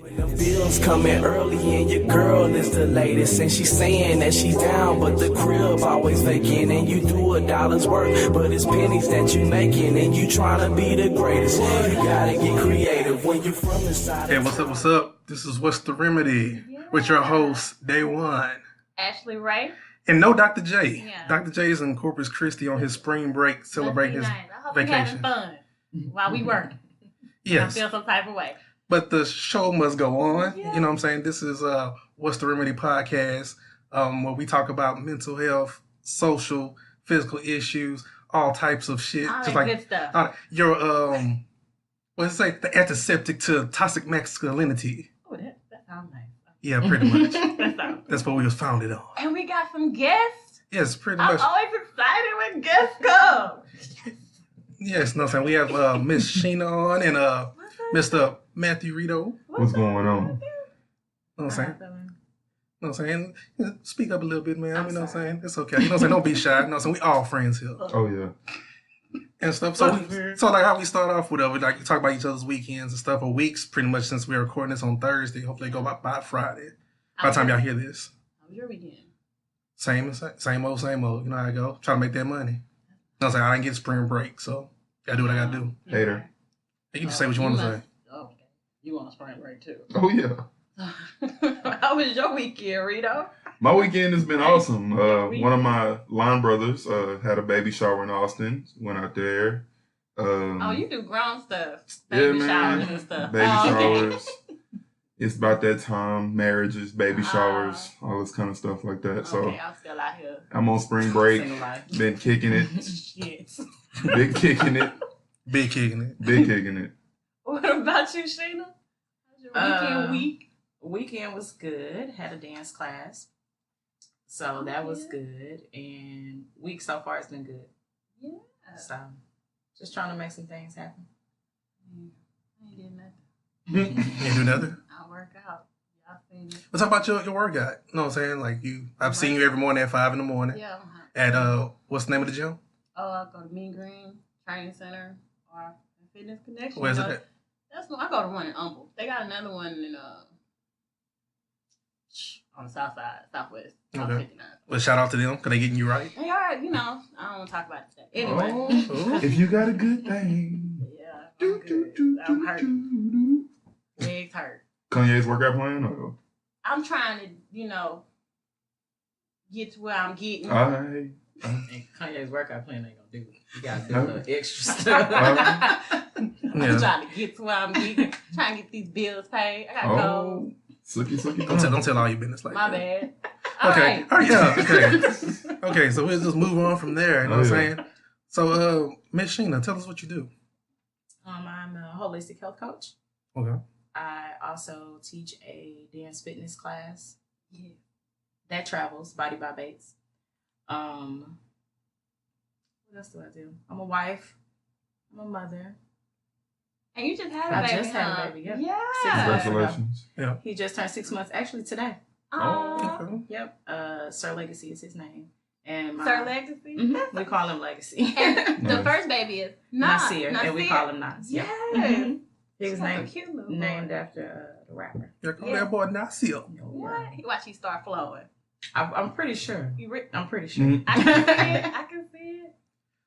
The bills coming early and your girl is the latest, and she's saying that she's down, but the crib always vacant, and you do a dollar's work, but it's pennies that you making, and you trying to be the greatest. You gotta get creative when you're from the side. Hey, what's up? This is What's the Remedy with your host, Day One. Ashley Ray. And no Dr. J. Yeah. Dr. J is in Corpus Christi on his spring break, celebrating his I hope vacation. you're having fun while we work. Yes. I feel some type of way. But the show must go on. Yeah. You know what I'm saying? This is What's the Remedy podcast, where we talk about mental health, social, physical issues, all types of shit. All that good stuff. Your what's it say? The antiseptic to toxic masculinity. Oh, that sounds nice. Yeah, pretty much. That's what we was founded on. And we got some guests. Yes, pretty I'm much. always excited when guests come. Yes, no, I'm saying we have Miss Sheena on and Mr. Matthew Rito. What's going on? You know what I'm saying? You know what I'm saying? Yeah, speak up a little bit, man. You know what I'm saying? It's okay. You know what I'm saying? Don't be shy. You know what I'm saying? We all friends here. Oh, yeah. And stuff. So like how we start off with we like talk about each other's weekends and stuff, or weeks, pretty much, since we're recording this on Thursday. Hopefully it go by Friday. By the time y'all hear this. How was your weekend? Same old. You know how I go. Trying to make that money. You know what I'm saying? I didn't get spring break, so gotta do what I gotta do. Hater. You can just say what you want to say. Oh, okay. You on a spring break too. Oh, yeah. How was your weekend, Rito? My weekend has been awesome. One of my line brothers had a baby shower in Austin. Went out there. Oh, you do grown stuff. Yeah, Baby man. showers and stuff. Baby Okay. showers. It's about that time. Marriages, baby showers, all this kind of stuff like that. So Okay, I'm still out here. I'm on spring break. Single life. Been kicking it. Shit. Big kicking it. Big kicking it. Big kicking it. What about you, Sheena? How's your weekend week? Weekend was good. Had a dance class. So that was good. And week so far has been good. Yeah. So just trying to make some things happen. I ain't did nothing. You ain't do nothing? I work out. Y'all seen it. Let's talk about your workout. You know what I'm saying? Like I've seen you every morning at 5 a.m. Yeah. At what's the name of the gym? Oh, I go to Mean Green Training Center or Fitness Connection. Where's it at? That's one. I go to one in Humble. They got another one in on the south side, southwest. Okay. 59. Well, shout out to them. Can they getting you right? They are, you know. I don't want to talk about it today. Anyway. Oh. If you got a good thing. Yeah. Do, do, do, I'm do, hurt. do, do. Legs hurt. Kanye's workout plan? Or? I'm trying to, get to where I'm getting. Alright. And Kanye's workout plan ain't gonna do it. You gotta do a little extra stuff. I'm trying to get to where I'm getting. Trying to get these bills paid. I gotta go. Sucky. Don't tell all your business like My that. bad. All Okay. right. Oh yeah. Okay. Okay. So we'll just move on from there. You know what I'm saying? So, Miss Sheena, tell us what you do. I'm a holistic health coach. Okay. I also teach a dance fitness class. Yeah. That travels, Body by Bates. What else do I do? I'm a wife. I'm a mother. And you just had a baby. I just had a baby, yeah. Yeah. 6 months ago. Congratulations. Yeah. He just turned 6 months, actually today. Oh. Okay. Yep. Sir Legacy is his name. And Sir Legacy? Mm-hmm. We call him Legacy. And the first baby is Nasir, and we call him Nas. Yes. Mm-hmm. He was That's a cute little boy. named after the rapper. Yeah, call that boy Nasir. What? Watch he start flowing. I'm pretty sure. I'm pretty sure. Mhm. I can see it. I can see it.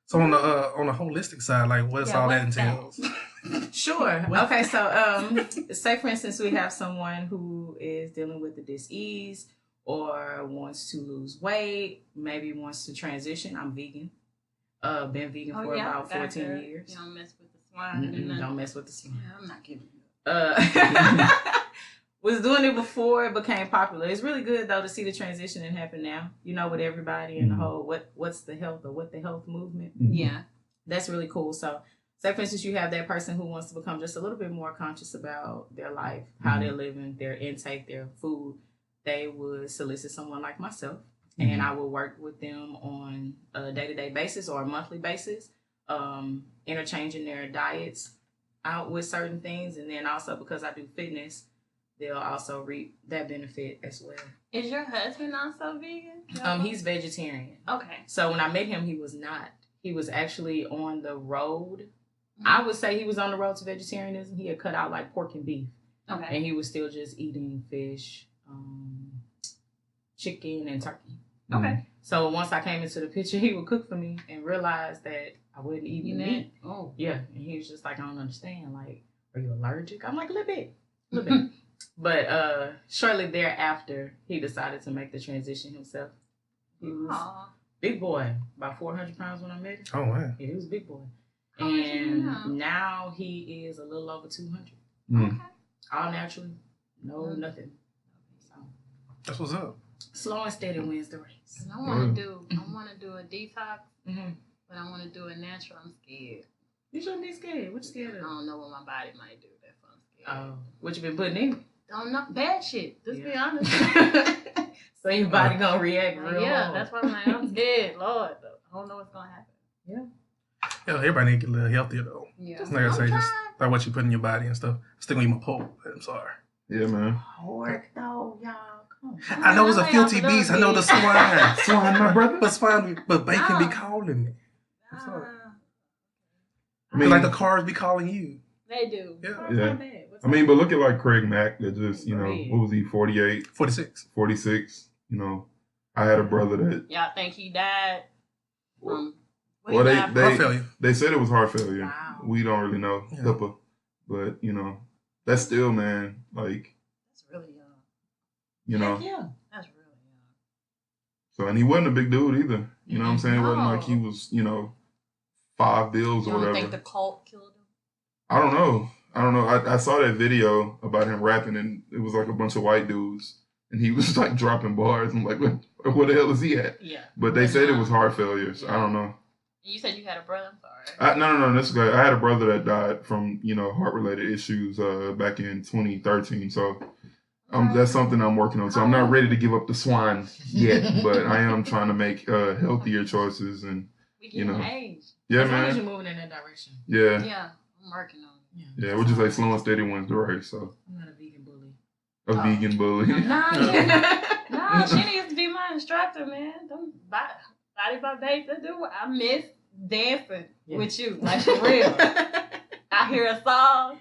So on the holistic side, like what's all that what's entails? Sure. Okay, so say for instance we have someone who is dealing with the dis-ease or wants to lose weight, maybe wants to transition. I'm vegan. Been vegan for about 14 years. You don't mess with the swine. Don't mess with the swine. Yeah, I'm not giving you Was doing it before it became popular. It's really good though to see the transition that happen now. With everybody and the whole what's the health or what the health movement. Yeah. That's really cool. So say for instance you have that person who wants to become just a little bit more conscious about their life, how they're living, their intake, their food. They would solicit someone like myself and I would work with them on a day-to-day basis or a monthly basis, interchanging their diets out with certain things. And then also because I do fitness, they'll also reap that benefit as well. Is your husband also vegan? He's vegetarian. Okay. So when I met him, he was not. He was actually on the road. I would say he was on the road to vegetarianism. He had cut out like pork and beef. Okay. And he was still just eating fish, chicken, and turkey. Okay. So once I came into the picture, he would cook for me and realized that I wouldn't eat the meat. Oh. Yeah. And he was just like, I don't understand. Like, are you allergic? I'm like, a little bit. But shortly thereafter, he decided to make the transition himself. He was big boy, about 400 pounds when I met him. Oh, wow. Yeah, he was a big boy. How much is he And now he is a little over 200. Okay. All naturally. No, nothing. So, That's what's up. slow and steady wins the race. I want to do a detox, Mm-hmm. but I want to do it natural. I'm scared. You shouldn't be scared. What you scared I of? don't know what my body might do. That's why I'm scared. Oh, what you been putting in? Don't know bad shit. Just be honest. So your body gonna react real hard. That's why I'm like, I'm scared. Lord, I don't know what's gonna happen. Yeah, everybody need to get a little healthier though. Yeah. Like I say, just like what you put in your body and stuff. Still gonna eat my pork, but I'm sorry. Yeah, man. Pork though, y'all. Come on. I know it's a I'm filthy like, beast. I know the swine. Swine, my brother. But swine, but bacon be calling me. I'm sorry. I mean, Like the cars be calling you. They do. Yeah. That's Yeah. not bad. What's I mean, but look at like Craig Mack that just, you know, Right. what was he, 48, 46. 46? You know, I had a brother that, Y'all think he died from? well, Heart failure. they said it was heart failure. Wow. We don't really know, Yeah. HIPAA. But, you know, that's still, man, like, That's really young. you know. Heck yeah. That's really young. So, and he wasn't a big dude either. You know what I'm saying? It wasn't like he No. was, you know, 5 bills You or don't whatever. think the cult killed him? I don't know. I saw that video about him rapping, and it was like a bunch of white dudes, and he was like dropping bars. I'm like, where the hell is he at? Yeah. But they said it was heart failure. So I don't know. You said you had a brother. I'm sorry. No. This guy, I had a brother that died from, you know, heart related issues back in 2013. So that's something I'm working on. So I'm not ready to give up the swine yet, but I am trying to make healthier choices and We you getting know. age. yeah, As long as man. you're moving in that direction. Yeah, Yeah, I'm working on it. yeah. We'll just say slow and steady wins the race. So I'm not a vegan bully. a vegan bully. Nah, she needs to be my instructor, man. Them body by base, they do. I miss dancing with you, like for real. I hear a song,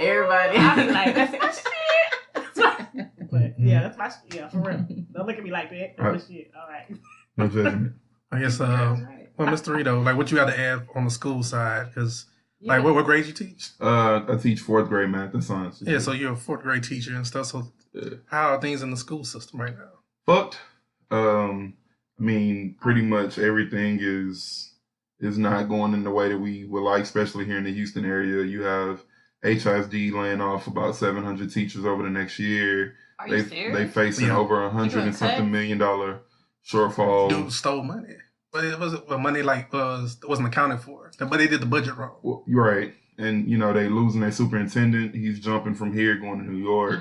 Everybody. I be like, that's my shit. But yeah, that's my shit. Yeah, for real. Don't look at me like that. That's my shit. All right. No judgment. I guess, That's right. well, Mr. Rito, like what you got to add on the school side? Because, like, what grades you teach? I teach 4th grade math and science. Yeah, so you're a 4th grade teacher and stuff. So, how are things in the school system right now? Fucked. I mean, pretty much everything is not going in the way that we would like, especially here in the Houston area. You have HISD laying off about 700 teachers over the next year. Are you serious? They facing Yeah. over $100 and something $1 million shortfall. Dude stole money. But it wasn't, well, money wasn't accounted for. But they did the budget wrong. Well, you're right. And, you know, they losing their superintendent. He's jumping from here going to New York.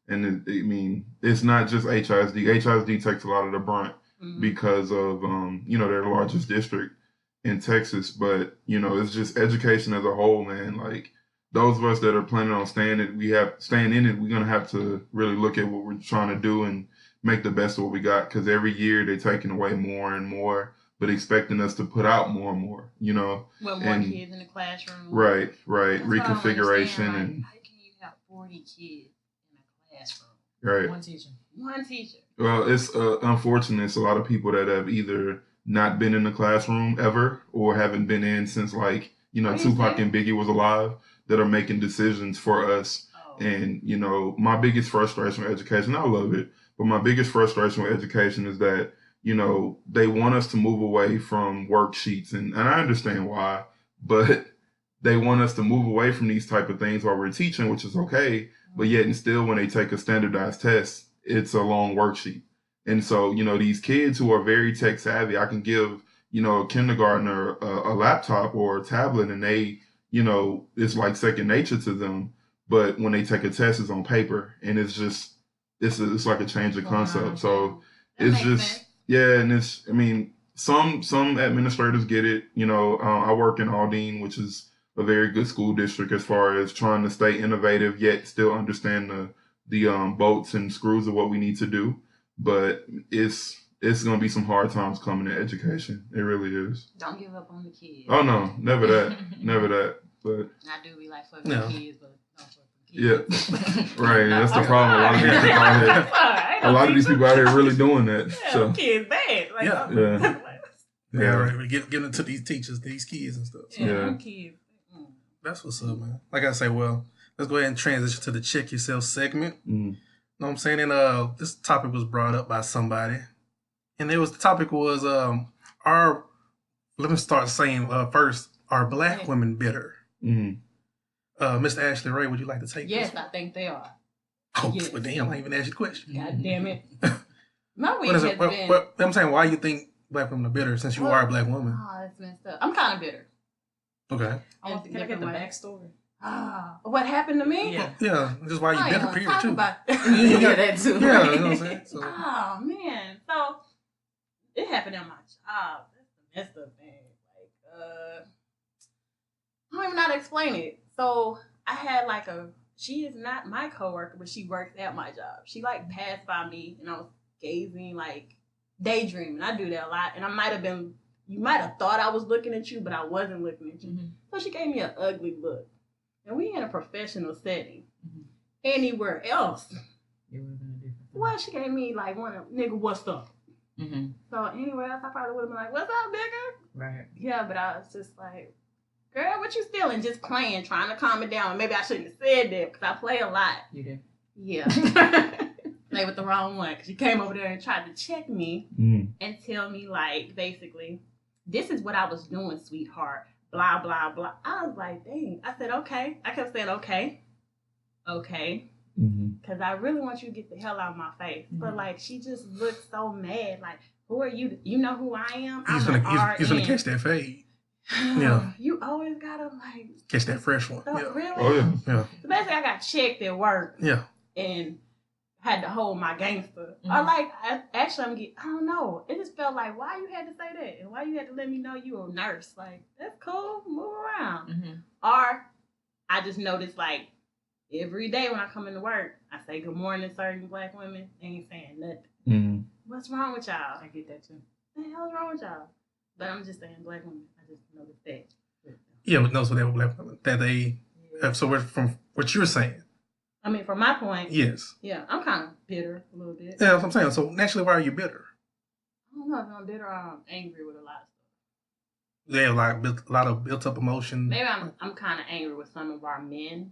And I mean, it's not just HISD. HISD takes a lot of the brunt because of, you know, their largest district in Texas. But, you know, it's just education as a whole, man. Like, those of us that are planning on staying in it, we're going to have to really look at what we're trying to do and make the best of what we got. Because every year they're taking away more and more, but expecting us to put out more and more, you know. With more kids in the classroom. Right. That's what I don't Reconfiguration understand. and Like, how can you have 40 kids in a classroom? right. One teacher. Well, it's unfortunate. It's a lot of people that have either not been in the classroom ever or haven't been in since, like, you know, Tupac and Biggie was alive that are making decisions for us. Oh. And, you know, my biggest frustration with education, I love it, but my biggest frustration with education is that, you know, they want us to move away from worksheets. And I understand why, but they want us to move away from these type of things while we're teaching, which is okay. But yet and still, when they take a standardized test, it's a long worksheet. And so, you know, these kids who are very tech savvy, I can give, you know, a kindergartner a laptop or a tablet and they, you know, it's like second nature to them. But when they take a test, it's on paper and it's just, it's like a change of concept. So it's just, yeah. And it's, I mean, some administrators get it. You know, I work in Aldine, which is a very good school district as far as trying to stay innovative, yet still understand the bolts and screws of what we need to do. But it's going to be some hard times coming in education. It really is. Don't give up on the kids. Oh, no, never that. Never that. But I do be like, fuck the kids, but don't fuck the Yeah, right. That's the problem. A lot of these people out here really doing that. Yeah, So kids bad. Like, Yeah. Yeah. Yeah, right. We get into these teachers, these kids and stuff. So Yeah, Yeah. kids. that's what's up, man. Like I say, well, let's go ahead and transition to the check yourself segment. Mm. Know what I'm saying? And this topic was brought up by somebody. And the topic was let me start saying first, are black women bitter? Mm. Mr. Ashley Ray, would you like to take Yes, this? I think they are. Oh, yes. but damn, I ain't even asked you the question. God damn it. My week What is has it? been... I'm saying, why you think black women are bitter since you are a black woman? Oh, that's messed up. I'm kind of bitter. Okay. Can I get the backstory? What happened to me? Yeah. Yeah, just why you I ain't bitter, wanna period, talk too. about Yeah, that too. Yeah, you know what I'm saying? So, Oh, man. So, it happened on my job. That's the messed up thing. Like, I don't even know how to explain it. So, I had like she is not my coworker, but she works at my job. She like passed by me and I was gazing, like daydreaming. I do that a lot. And you might have thought I was looking at you, but I wasn't looking at you. Mm-hmm. So she gave me an ugly look. And we in a professional setting. Anywhere else. It would have been a different thing. Why she gave me like nigga, what's up? Mm-hmm. So anywhere else, I probably would have been like, what's up, nigga? Right. Yeah, but I was just like, girl, what you stealing? Just playing, trying to calm it down. Maybe I shouldn't have said that because I play a lot. You did. Yeah. Play with the wrong one because she came over there and tried to check me and tell me like, basically, this is what I was doing, sweetheart. Blah, blah, blah. I was like, dang. I said, okay. I kept saying, okay. Okay. Because I really want you to get the hell out of my face. But like, she just looked so mad. Like, who are you? You know who I am? he's gonna catch that fade. Yeah. You always gotta like Catch that fresh one. so, Yeah. really? Oh yeah. Yeah. So basically, I got checked at work Yeah. and had to hold my gangster. Or like, I don't know. It just felt like, why you had to say that? And why you had to let me know you a nurse? Like, that's cool. Move around. Or I just noticed like, every day when I come into work, I say good morning to certain black women. They ain't saying nothing. What's wrong with y'all? I get that too. What the hell's wrong with y'all? But I'm just saying black women. I just noticed that. Yeah, but those were that black women that they. So we're from what you're saying. I mean, from my point, Yes. yeah, I'm kind of bitter a little bit. Yeah, that's what I'm saying. So naturally, why are you bitter? I don't know if I'm bitter or I'm angry with a lot of stuff. They have like a lot of built up emotion. Maybe I'm kind of angry with some of our men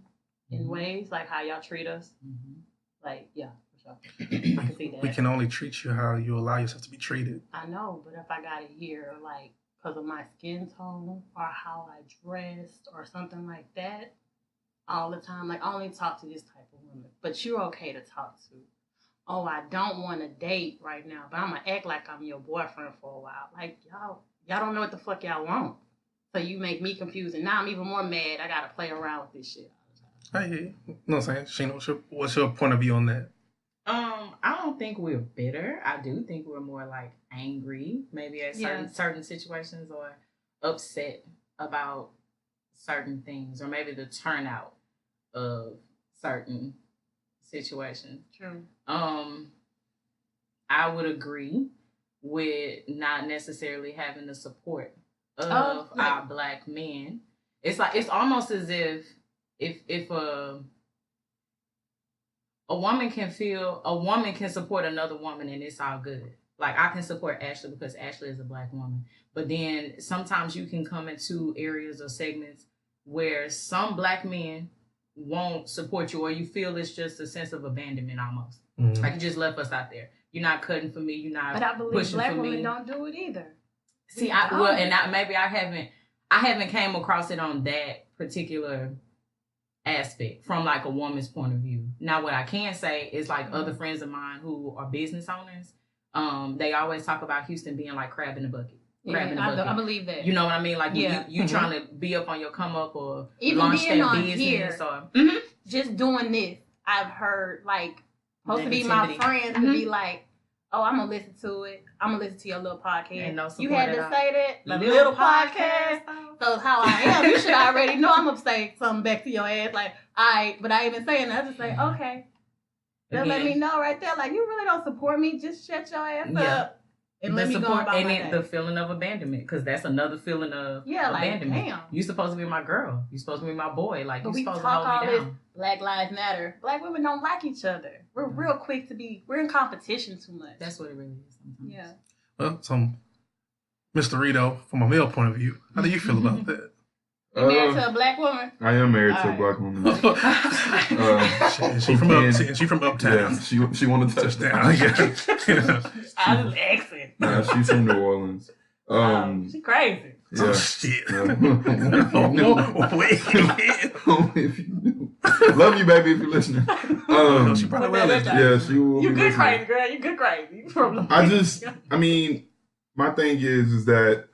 in ways, like how y'all treat us. Like, yeah, for sure. I can see that. We can only treat you how you allow yourself to be treated. I know, but if I got to hear, like, because of my skin tone or how I dressed or something like that all the time, like, I only talk to this type of woman. But you're okay to talk to. Oh, I don't want to date right now, but I'm going to act like I'm your boyfriend for a while. Like, y'all don't know what the fuck y'all want. So you make me confused, and now I'm even more mad. I got to play around with this shit. I hear you. You know what I'm saying? Sheena, what's your point of view on that? I don't think we're bitter. I do think we're more like angry, maybe at certain situations, or upset about certain things, or maybe the turnout of certain situations. True. I would agree with not necessarily having the support of our black men. It's like, it's almost as if a woman can support another woman and it's all good. Like, I can support Ashley because Ashley is a black woman. But then sometimes you can come into areas or segments where some black men won't support you, or you feel it's just a sense of abandonment almost. Like, you just left us out there. You're not cutting for me. You're not. But I believe pushing black for women me. don't do it either. See, maybe I haven't came across it on that particular aspect from like a woman's point of view. Now, what I can say is like other friends of mine who are business owners, they always talk about Houston being like crab in the bucket. I believe that. You know what I mean? Like, you trying to be up on your come up or even launch being that on business here, or just doing this, I've heard like supposed to be my Negativity. friends to be like, oh, I'm gonna listen to it. I'm gonna listen to your little podcast. Ain't no You support had at to all. say that the Little little podcast. So how I am, you should already know I'm gonna say something back to your ass. Like, but I ain't even saying that. I just say, okay. They'll let me know right there. Like, you really don't support me. Just shut your ass up. And let me go about my day. The feeling of abandonment, because that's another feeling of abandonment. Damn. You supposed to be my girl. You supposed to be my boy. Like, you supposed to hold me this down. Black Lives Matter. Black women don't like each other. We're real quick to be. We're in competition too much. That's what it really is sometimes. Yeah. Well, so Mr. Rito, from a male point of view, how do you feel about that? You married to a black woman? I am married to a black woman. She from Uptown. Yeah, she want to touch down. I was asking. Nah, she's from New Orleans. She crazy. Yeah. Oh, shit. Wait. If you knew. Love you, baby, if you're listening. She probably will listen. Yeah, she will. You be good listening. crazy, girl. You good crazy. I mean, my thing is that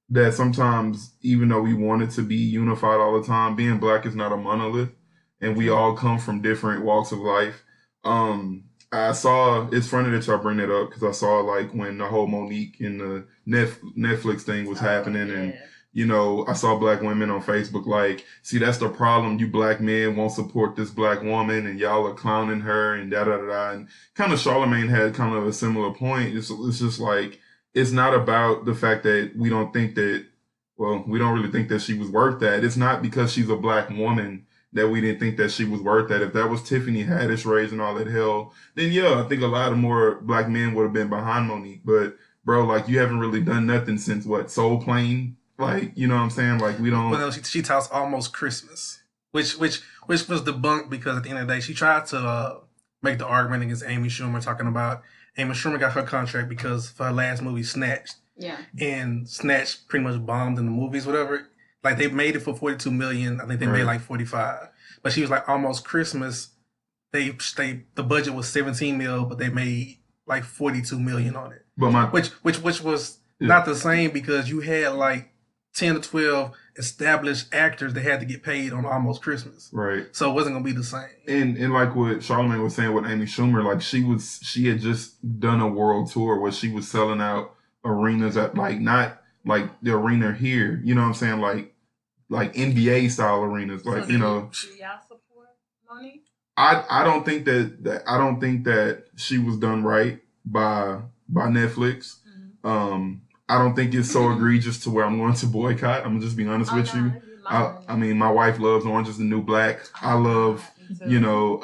that sometimes, even though we want it to be unified all the time, being black is not a monolith, and we all come from different walks of life. I saw, it's funny that y'all bring that up, because I saw, like, when the whole Monique and the Netflix thing was happening, and you know, I saw black women on Facebook like, see, that's the problem. You black men won't support this black woman, and y'all are clowning her, and da-da-da-da. And kind of Charlemagne had kind of a similar point. It's just like, it's not about the fact that we don't really think that she was worth that. It's not because she's a black woman that we didn't think that she was worth that. If that was Tiffany Haddish raising all that hell, then yeah, I think a lot of more black men would have been behind Monique. But bro, like, you haven't really done nothing since what, Soul Plane? Like, you know what I'm saying? Like, we don't. Well, no, she touts Almost Christmas, which was debunked, because at the end of the day, she tried to make the argument against Amy Schumer, talking about Amy Schumer got her contract because for her last movie, Snatched. Yeah. And Snatched pretty much bombed in the movies, whatever. Like, they made it for $42 million. I think they made like 45. But she was like, Almost Christmas, the budget was $17 million, but they made like $42 million on it. But which was not the same, because you had like 10 to 12 established actors that had to get paid on Almost Christmas. Right. So it wasn't going to be the same. And like what Charlemagne was saying with Amy Schumer, like, she had just done a world tour where she was selling out arenas at, like, not like the arena here, you know what I'm saying? Like NBA style arenas, like, so you know. Do y'all support Monique? I don't think that she was done right by Netflix. Mm-hmm. I don't think it's so egregious to where I'm going to boycott. I'm gonna just be honest with you. I mean, my wife loves Orange is the New Black. I love, you know,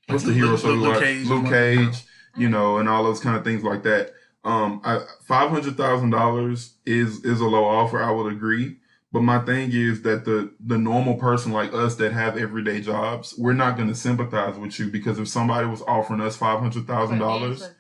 what's the hero show? Luke Cage, you know, and all those kind of things like that. $500,000 is a low offer. I would agree. But my thing is that the normal person like us that have everyday jobs, we're not going to sympathize with you, because if somebody was offering us $500,000,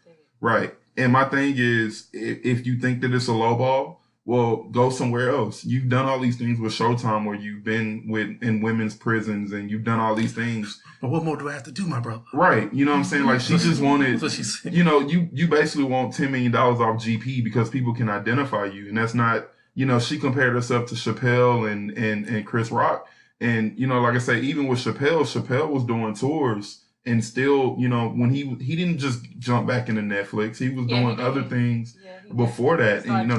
right. And my thing is, if you think that it's a low ball, well, go somewhere else. You've done all these things with Showtime, where you've been in women's prisons, and you've done all these things. But what more do I have to do, my brother? Right. You know what I'm saying? Like, she just wanted, That's what she said. you know, you basically want $10 million off GP because people can identify you. And that's not, you know, she compared herself to Chappelle and Chris Rock. And, you know, like I say, even with Chappelle was doing tours. And still, you know, when he didn't just jump back into Netflix, he was doing other things before that. And,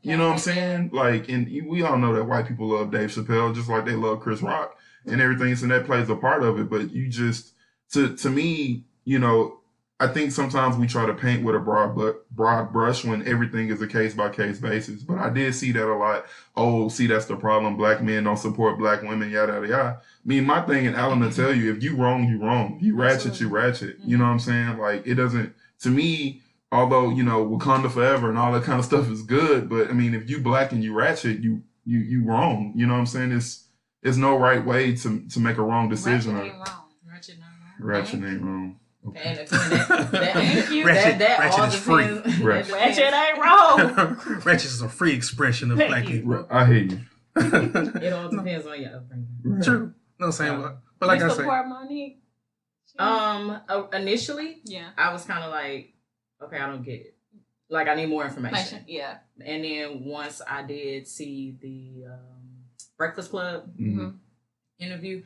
you know what I'm saying? Like, and we all know that white people love Dave Chappelle just like they love Chris Rock and everything. So that plays a part of it. But you just, to me, you know, I think sometimes we try to paint with a broad brush when everything is a case by case basis. But I did see that a lot. Oh, see, that's the problem. Black men don't support black women, yada, yada, yada. I mean, my thing, and Alan will tell you, if you wrong, you wrong. If you ratchet, you ratchet. You know what I'm saying? Like, it doesn't, to me, although, you know, Wakanda Forever and all that kind of stuff is good, but I mean, if you black and you ratchet, you wrong. You know what I'm saying? It's no right way to make a wrong decision. Ratchet ain't wrong. Ratchet ain't wrong. Okay. And again, Ratchet all is free. Ratchet ain't wrong. Ratchet is a free expression of black people. I hear you. It all depends on your upbringing. Right. True. No saying, but like I say, support Monique? Initially, I was kind of like, okay, I don't get it. Like, I need more information. Yeah. And then once I did see the Breakfast Club interview,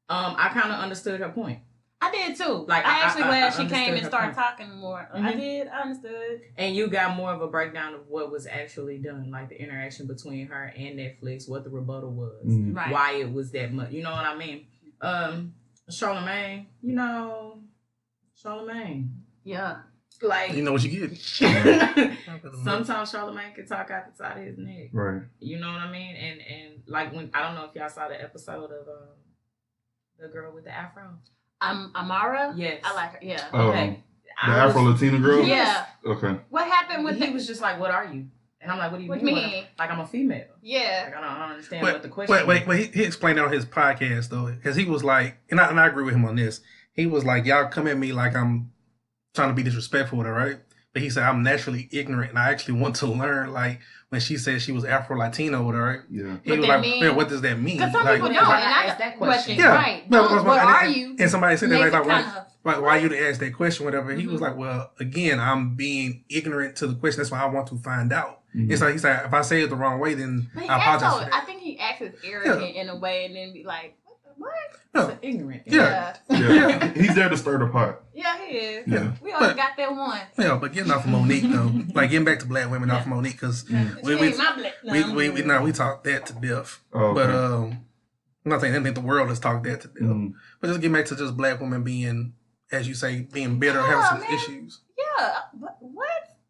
I kind of understood her point. I did too. Like, I actually glad she came and her started point. talking more. I understood. And you got more of a breakdown of what was actually done, like the interaction between her and Netflix, what the rebuttal was, right. why it was that much. You know what I mean? Charlemagne, Charlemagne. Yeah. Like, You know what you get. sometimes Charlamagne can talk out the side of his neck. Right. You know what I mean? And like when I don't know if y'all saw the episode of the girl with the afro. Amara? Yes. I like her. Yeah. Okay. The Afro Latina girl? Yeah. Okay. What happened with He was just like, "What are you?" And I'm like, "What do you What mean? you mean? Like I'm a female." Yeah. Like I don't understand what the question. Wait. He explained it on his podcast though, because he was like, and I agree with him on this. He was like, y'all come at me like I'm trying to be disrespectful with her, right? But he said I'm naturally ignorant, and I actually want to learn. Like when she said she was Afro Latino with her, right? Yeah. He was like, yeah, what does that mean? Because some like, people don't, and I asked that that question. question. Yeah. Right. No, What are you? And somebody said that Makes like, it kinda- why you to ask that question, whatever. He was like, well, again, I'm being ignorant to the question. That's why I want to find out. Mhm. It's like he said, if I say it the wrong way, then But he I apologize also, for that. I think he acts as arrogant in a way, and then be like, "What? No. It's ignorant. Yeah. Yeah. He's there to stir the pot. Yeah, he is. Yeah. We only But- got that one. Yeah, but getting off of Monique though, like getting back to black women off of Monique, because She ain't my black. we talked that to death. Oh, okay. But I'm not saying anything. The world has talked that to death. Mhm. But just get back to just black women being, as you say, being bitter, having some man. issues. Yeah, but what?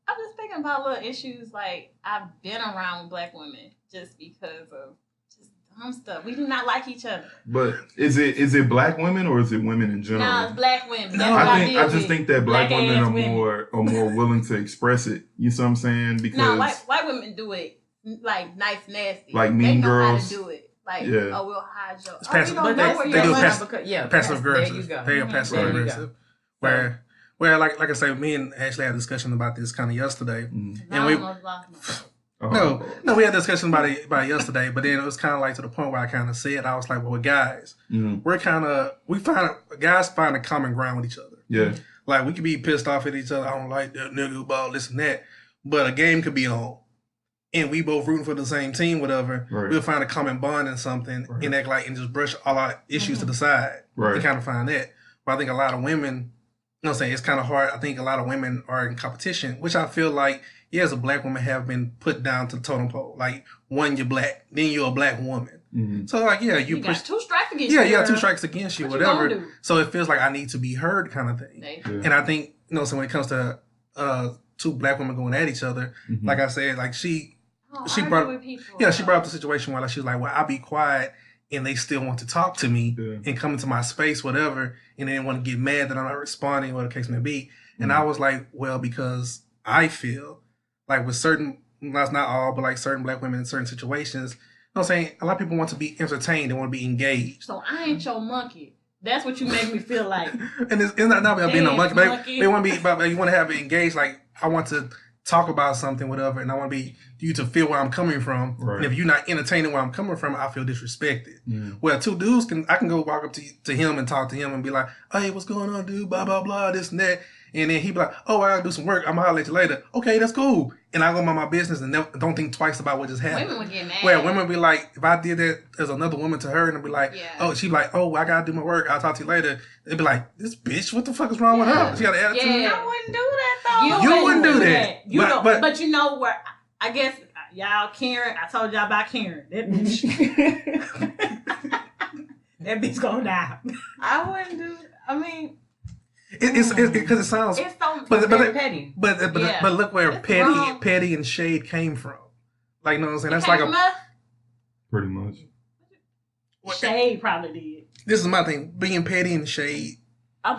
I'm just thinking about little issues. Like I've been around with black women just because of just dumb stuff. We do not like each other. But is it black women or is it women in general? Nah, it's black women. That's No, what I deal just with. think that black women Black-ass are women. more willing to express it. You see what I'm saying? Because No, white women do it like nice, nasty. Like they Mean know Girls. How to do it. Like, Yeah. oh, we'll hide your. It's Oh, we passive- don't but know they- where they you're do lying. passive- Yeah, Passive there aggressive. you go. They are passive There you go. aggressive. Where like I said, me and Ashley had a discussion about this kind of yesterday. Mhm. I And we almost lost my- Oh, no, we had a discussion about it yesterday, but then it was kind of like to the point where I kind of said, I was like, well, guys, mhm. guys find a common ground with each other. Yeah. Like we could be pissed off at each other. I don't like that nigga about this and that, but a game could be on, and we both rooting for the same team, whatever. Right. We'll find a common bond in something Right. and act like and just brush all our issues to the side. Right. And kind of find that. But I think a lot of women, you know what I'm saying, it's kind of hard. I think a lot of women are in competition, which I feel like, yeah, as a black woman, have been put down to the totem pole. Like, one, you're black, then you're a black woman. Mhm. So, like, yeah, you You push. got 2 strikes against you. Yeah, you got 2 girl. strikes against you, What you whatever. gonna do? So it feels like I need to be heard, kind of thing. They- Yeah. And I think, you know, so when it comes to 2 black women going at each other, Mhm. like I said, like she Oh, She argue brought- with people. Yeah, she brought up the situation where like, she was like, well, I'll be quiet and they still want to talk to me Yeah. and come into my space, whatever, and they want to get mad that I'm not responding, whatever the case may be. And I was like, well, because I feel like with certain, not all, but like certain black women in certain situations, you know what I'm saying? A lot of people want to be entertained, they want to be engaged. So I ain't your monkey. That's what you make me feel like. And it's not about being a Damn, monkey, but monkey. they want to be, but you want to have it engaged. Like, I want to talk about something, whatever, and I want to be you to feel where I'm coming from. Right. And if you're not entertaining where I'm coming from, I feel disrespected. Mhm. Well, 2 dudes I can go walk up to him and talk to him and be like, hey, what's going on, dude? Blah, blah, blah, this and that. And then he be like, oh, I gotta do some work. I'm gonna holler at you later. Okay, that's cool. And I go about my business and don't think twice about what just happened. Women would get mad. Where women be like, if I did that as another woman to her and be like, Yeah. oh, she be like, oh, I gotta do my work. I'll talk to you later. It'd be like, this bitch, what the fuck is wrong with her? She got an attitude. Yeah. I wouldn't do that though. You wouldn't do that. You But- know, but- but you know where? I guess y'all Karen. I told y'all about Karen. That bitch. That bitch gonna die. I wouldn't do. I mean, It's because it sounds, It's so. but very petty. Yeah. but look where It's wrong. petty and shade came from. Like, you know what I'm saying? It That's came like from a. us. Pretty much. Shade probably did. This is my thing. Being petty and shade.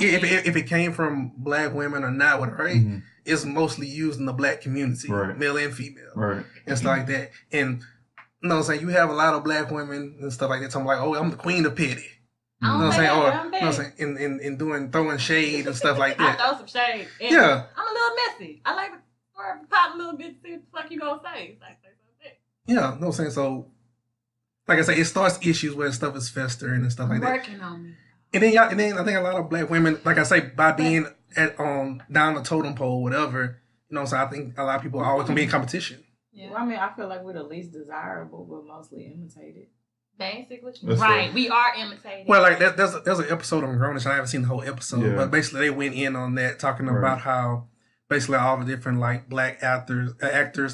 If it came from black women or not, whatever, right? Mhm. It's mostly used in the black community, Right. male and female, Right. and stuff like that. And you know what I'm saying? You have a lot of black women and stuff like that. So I'm like, oh, I'm the queen of petty. I You know don't what I'm say saying? that, Or but I'm you know what I'm petty. saying? In throwing shade and stuff like I that. throw some shade. And Yeah. I'm a little messy. I like to pop a little bit. See what the fuck you gonna say? It's like, say something. Yeah, you know what I'm saying? So, like I say, it starts issues where stuff is festering and stuff like that. Working on me. And then I think a lot of black women, like I say, by being at down the totem pole, whatever, you know what I'm saying? I think a lot of people are always gonna be in competition. Yeah. Well, I mean, I feel like we're the least desirable, but mostly imitated. Basically. That's Right. fair. We are imitating. Well, like there's an episode on Grownish. I haven't seen the whole episode, Yeah. but basically they went in on that, talking Right. about how basically all the different like black actors,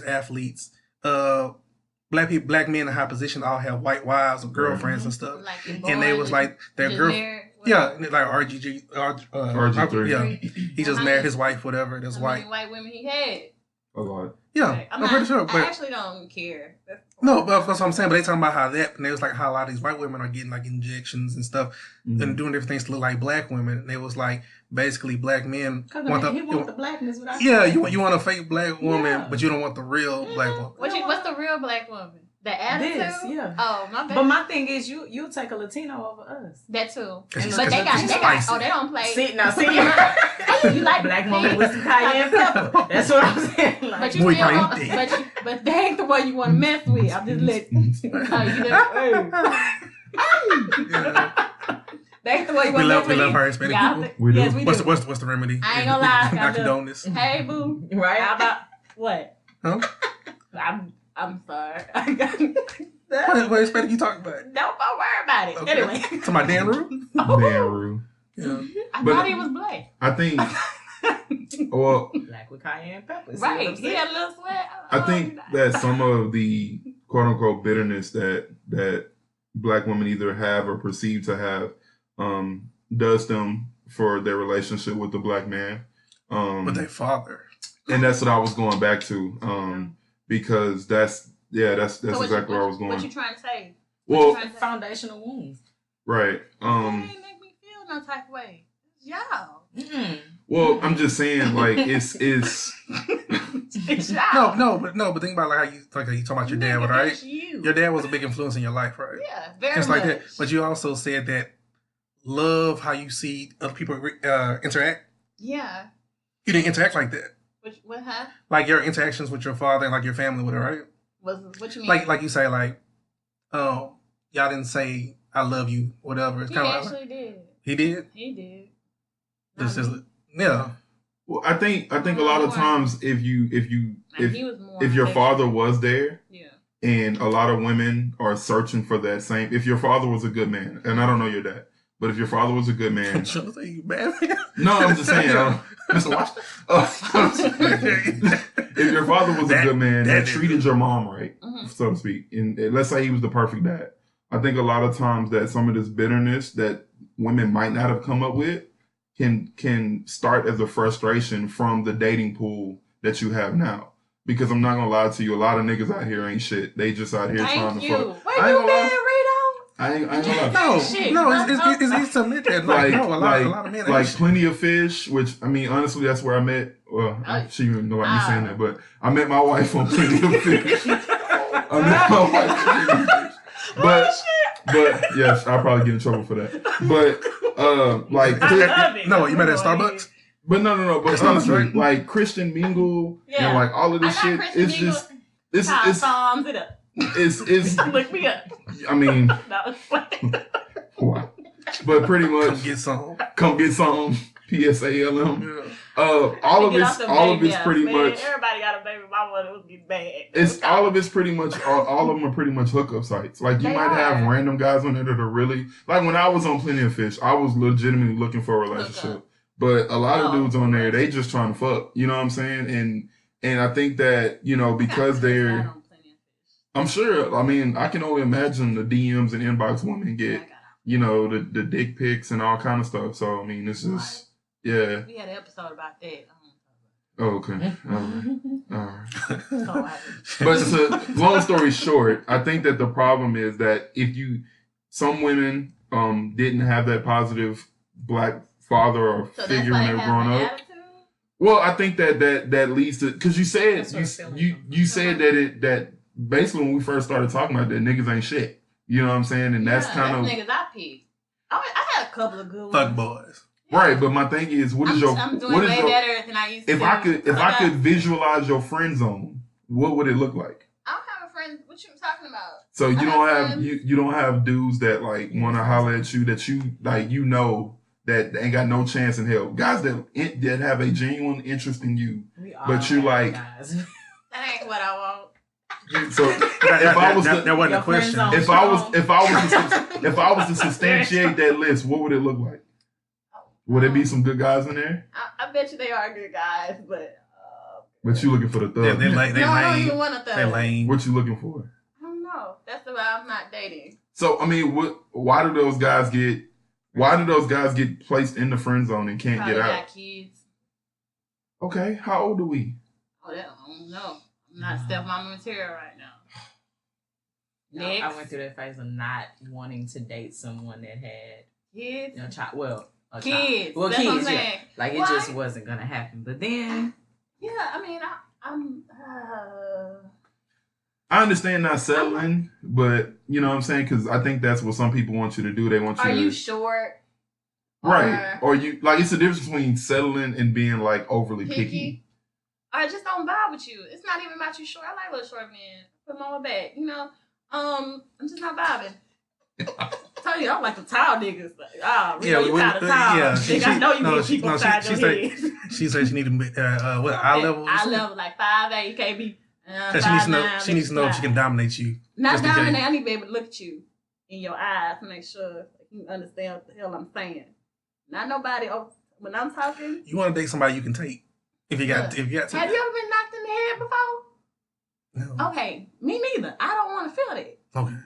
athletes, black men in high positions all have white wives or girlfriends and stuff. like And they was like their girl, Yeah, like RGG, RG3. Yeah, he just married his wife, whatever. That's How many white. white women he had? A lot. Yeah, Like, I'm pretty sure. I But actually don't care. no, but that's what I'm saying. But they talking about how that, and they was like how a lot of these white women are getting like injections and stuff, and doing different things to look like black women. And it was like basically black men want the blackness without. Yeah, you want a fake black woman, but you don't want the real black woman. What's the real black woman? The attitude? This, yeah. Oh, my bad. But my thing is, you'll take a Latino over us. That too. But they got. Oh, they don't play. See, you like black woman with some cayenne pepper. That's what I'm saying. Like, but you still, but they ain't the one you want to mess with. I'm just letting. They ain't the one you want to mess with. We love her Hispanic people. We do. Yes, we do. What's the remedy? I ain't gonna lie. Not condone this. Hey, boo. Right? How about what? Huh? I'm sorry. What Hispanic you talking about? Don't worry about it. Okay. Anyway. To my Dan Rue? Dan Rue. Yeah. I thought he was black. I think. Well, black with cayenne pepper. Right. He had a little sweat. I think that some of the quote unquote bitterness that black women either have or perceive to have does them for their relationship with the black man. With their father. And that's what I was going back to. Because that's exactly where I was going. What you trying to say? Well, foundational wounds. Right. They ain't make me feel no type of way. Y'all. Well, I'm just saying, like, it's No, but think about like how you talking about your dad, right? Your dad was a big influence in your life, right? Yeah, very Just much. like that. But you also said that love how you see other people interact. Yeah. You didn't interact like that. What? Huh? Like your interactions with your father and like your family with it, right? What you mean? Like you say, like, y'all didn't say I love you, whatever. It's he kind of actually did. He did. He did. This is yeah. Well, I think a lot of times if your father was there, yeah, and a lot of women are searching for that same. If your father was a good man, and I don't know your dad, but if your father was a good man, you bad man. No, I'm just saying, Mr. Washington. If your father was a good man that treated your mom right, so to speak, and let's say he was the perfect dad, I think a lot of times that some of this bitterness that women might not have come up with can start as a frustration from the dating pool that you have now. Because I'm not gonna lie to you, a lot of niggas out here ain't shit. They just out here trying to fuck. Where you been, Rito? I ain't gonna lie. No, it's easy to admit that. Like, no, a lot of men like Plenty of Fish, which I mean, honestly, that's where I met. Well, she didn't know about me saying that, but I met my wife on Plenty of Fish. I met my wife on Plenty of Fish. But yes, I'll probably get in trouble for that. But like, no, you met at Starbucks. But no. But honestly, like Christian Mingle and like all of this shit, it's just it's look me up. I mean, wow. But pretty much, come get some. PSALM. All of it's pretty much. Everybody got a baby mama that would be bad. It's all of it's pretty much. All of them are pretty much hookup sites. Like you might have random guys on there that are really like. When I was on Plenty of Fish, I was legitimately looking for a relationship. But a lot of dudes on there, they just trying to fuck. You know what I'm saying? And I think that because they're. I'm sure. I mean, I can only imagine the DMs and inbox women get. The dick pics and all kind of stuff. So I mean, this is. Yeah. We had an episode about that. Oh, okay. All right. But long story short, I think that the problem is that some women didn't have that positive black father or figure when they were growing up. Attitude? Well, I think that leads to because you said you said that basically when we first started talking about that niggas ain't shit. You know what I'm saying? And that's kind of niggas I picked. I had a couple of good ones. Fuck boys. Right, but my thing is, I'm doing way better than I used to. If I could visualize your friend zone, what would it look like? I don't have a friend. What you talking about? So you don't have dudes that like want to holler at you that you like that ain't got no chance in hell. Guys that have a genuine interest in you, but you like. Guys. That ain't what I want. So if I was that wasn't a question. If I was to substantiate that list, what would it look like? Would there be some good guys in there? I bet you they are good guys, but. But you looking for the thug? They lame. I don't even want a thug. They lame. What you looking for? I don't know. That's why I'm not dating. So I mean, why do those guys get? Why do those guys get placed in the friend zone and can't Probably get out? got kids. Okay, how old are we? Oh, that, I don't know. I'm not stepmama material right now. No, Next. I went through that phase of not wanting to date someone that had Kids. child. Well, a Kids. child. Well, That's what I'm kids. Yeah. saying. Like it Why? just wasn't gonna happen. But then, Yeah, I mean, I'm. I understand not settling, but you know what I'm saying? Because I think that's what some people want you to do. They want you Are to. you short? Right. Or you, like, it's the difference between settling and being, like, overly picky. Or I just don't vibe with you. It's not even about you short. I like little short men. Put them on my back. You know? I'm just not vibing. Tell you, I'm like the tall niggas. Like, you kind of tall. Yeah, Nigga, I know you need people inside your head. She said she need to be, what, eye level? Eye level, like 5'8". You can't be 5'9". She needs to know if she can dominate you. Not dominate. I need to be able to look at you in your eyes to make sure you understand what the hell I'm saying. Not nobody. When I'm talking, you want to date somebody you can take. If you got, Have you ever been knocked in the head before? No. Okay, me neither. I don't want to feel that. Okay.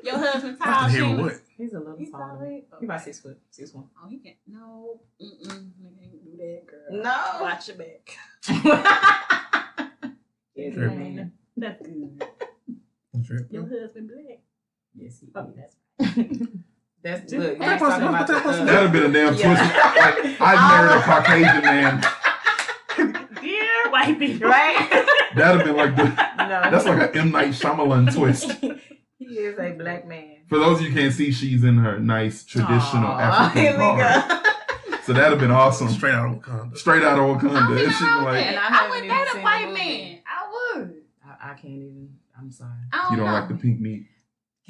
Your husband I tall. can hear what? he's a little He's taller. taller? He about 6 foot, 6'1". Oh, he can't. No. Nigga ain't do that, girl. No. Watch your back. Yes, Sure. man. That's good. Sure. Your husband black. Yes, he Oh, is. that's right. That's look. What Talking about That'd have been a damn twist. Like, I'd married a Caucasian man. Dear white people. right. That'd have been like the. No, That's like an M. Night Shyamalan twist. he is a black man. For those of you who can't see, she's in her nice traditional African Here we garb. go. So that'd have been awesome. Straight out of Wakanda. Straight out of Wakanda. I And she'd be like, And I I haven't would even date seen a white the movie. man. I would. I can't even. I'm sorry. I don't you don't know. like the pink meat.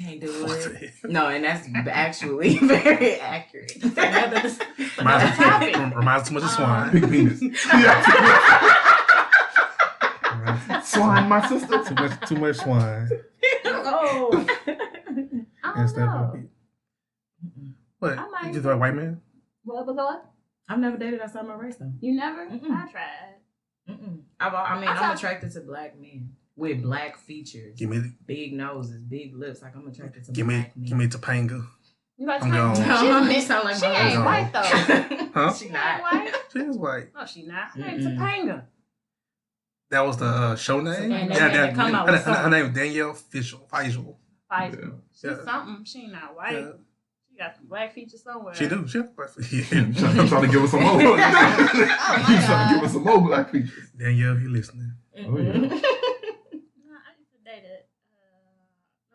Can't do What the it. hell? No, and that's actually very accurate. Another Reminds topic. reminds too much of swine. Pink penis. Swine, my sister. Too much swine. Oh. I And don't stuff know. like that. What? I might- You just like white man? What was what? I've never dated outside my race though. You never? Mm-mm. I tried. I mean, I I'm thought- attracted to black men with black features, Give me, big noses, big lips. Like I'm attracted to give me, black men. give me Topanga. You like I'm Topanga? gone. You sound like She my ain't husband. white though. Huh? She She not. ain't white. She is white. No, she not. Her Mm-mm. name's Topanga. That was the show name. And they had to come out with her something. name was Danielle Faisal. Faisal. Yeah. She's Yeah. something. She not white. Yeah. She got some black features somewhere. She do. She. I'm trying to give us some more. Oh, my You trying to God. give us some more black features. Danielle, if you listening. Mm-mm. Oh, yeah. No, I used to date it.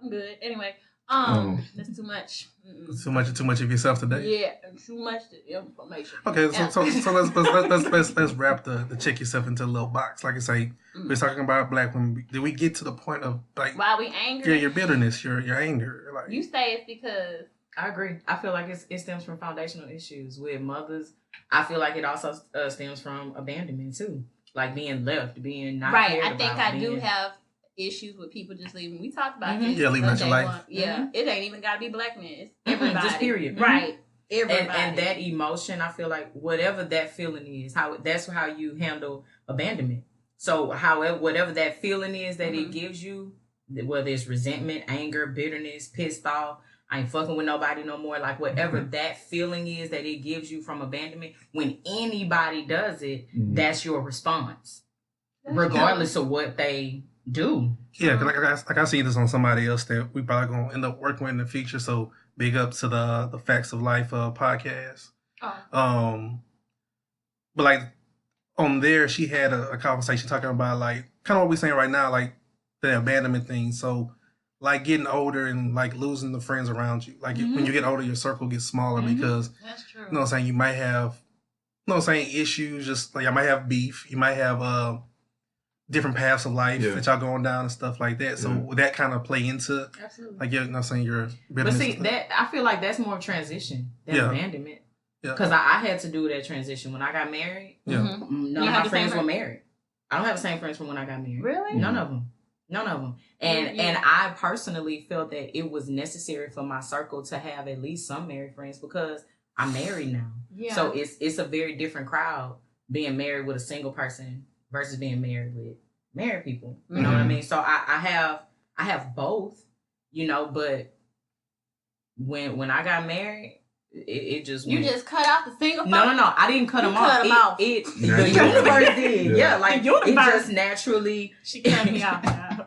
I'm good. Anyway, that's too much. Mm-mm. Too much of yourself today. Yeah, too much information. Okay, Yeah. so let's wrap the check yourself into a little box. Like I say, we're talking about black women. Did we get to the point of like Why we angry? your bitterness, your anger? Like You say it's because I agree. I feel like it stems from foundational issues with mothers. I feel like it also stems from abandonment too, like being left, being not right. cared I think about, I do being- have issues with people just leaving. We talked about Mhm. this. Yeah, leaving out your Sunday life. one. Yeah, it ain't even got to be black men. It's everybody. Just period. Right. Everybody. And that emotion, I feel like whatever that feeling is, that's how you handle abandonment. So however, whatever that feeling is that it gives you, whether it's resentment, anger, bitterness, pissed off, I ain't fucking with nobody no more. Like whatever that feeling is that it gives you from abandonment, when anybody does it, that's your response, regardless of what they do. yeah, 'cause like I see this on somebody else that we probably gonna end up working with in the future. So big up to the Facts of Life podcast. Oh. But like on there, she had a conversation talking about like kind of what we're saying right now, like the abandonment thing. So like getting older and like losing the friends around you. Like when you get older, your circle gets smaller because That's true. you know what I'm saying, you might have, you know what I'm saying, issues. Just like I might have beef. You might have different paths of life that y'all going down and stuff like that. So would that kind of play into Absolutely. like you know what I'm saying, your But bitterness see, and stuff? that I feel like that's more transition than Yeah. abandonment. Yeah. Because I had to do that transition when I got married. Yeah. Mm-hmm. None You of have my the same friends were friends? married. I don't have the same friends from when I got married. Really? None of them. And I personally felt that it was necessary for my circle to have at least some married friends because I'm married now. Yeah. So it's a very different crowd being married with a single person versus being married with married people. You know what I mean? So I have both, you know, but when I got married, it just You went. just cut out the single. No. I didn't cut them off. Cut 'em off. The Naturally. universe did. Yeah, like The universe. it just naturally. She cut me off.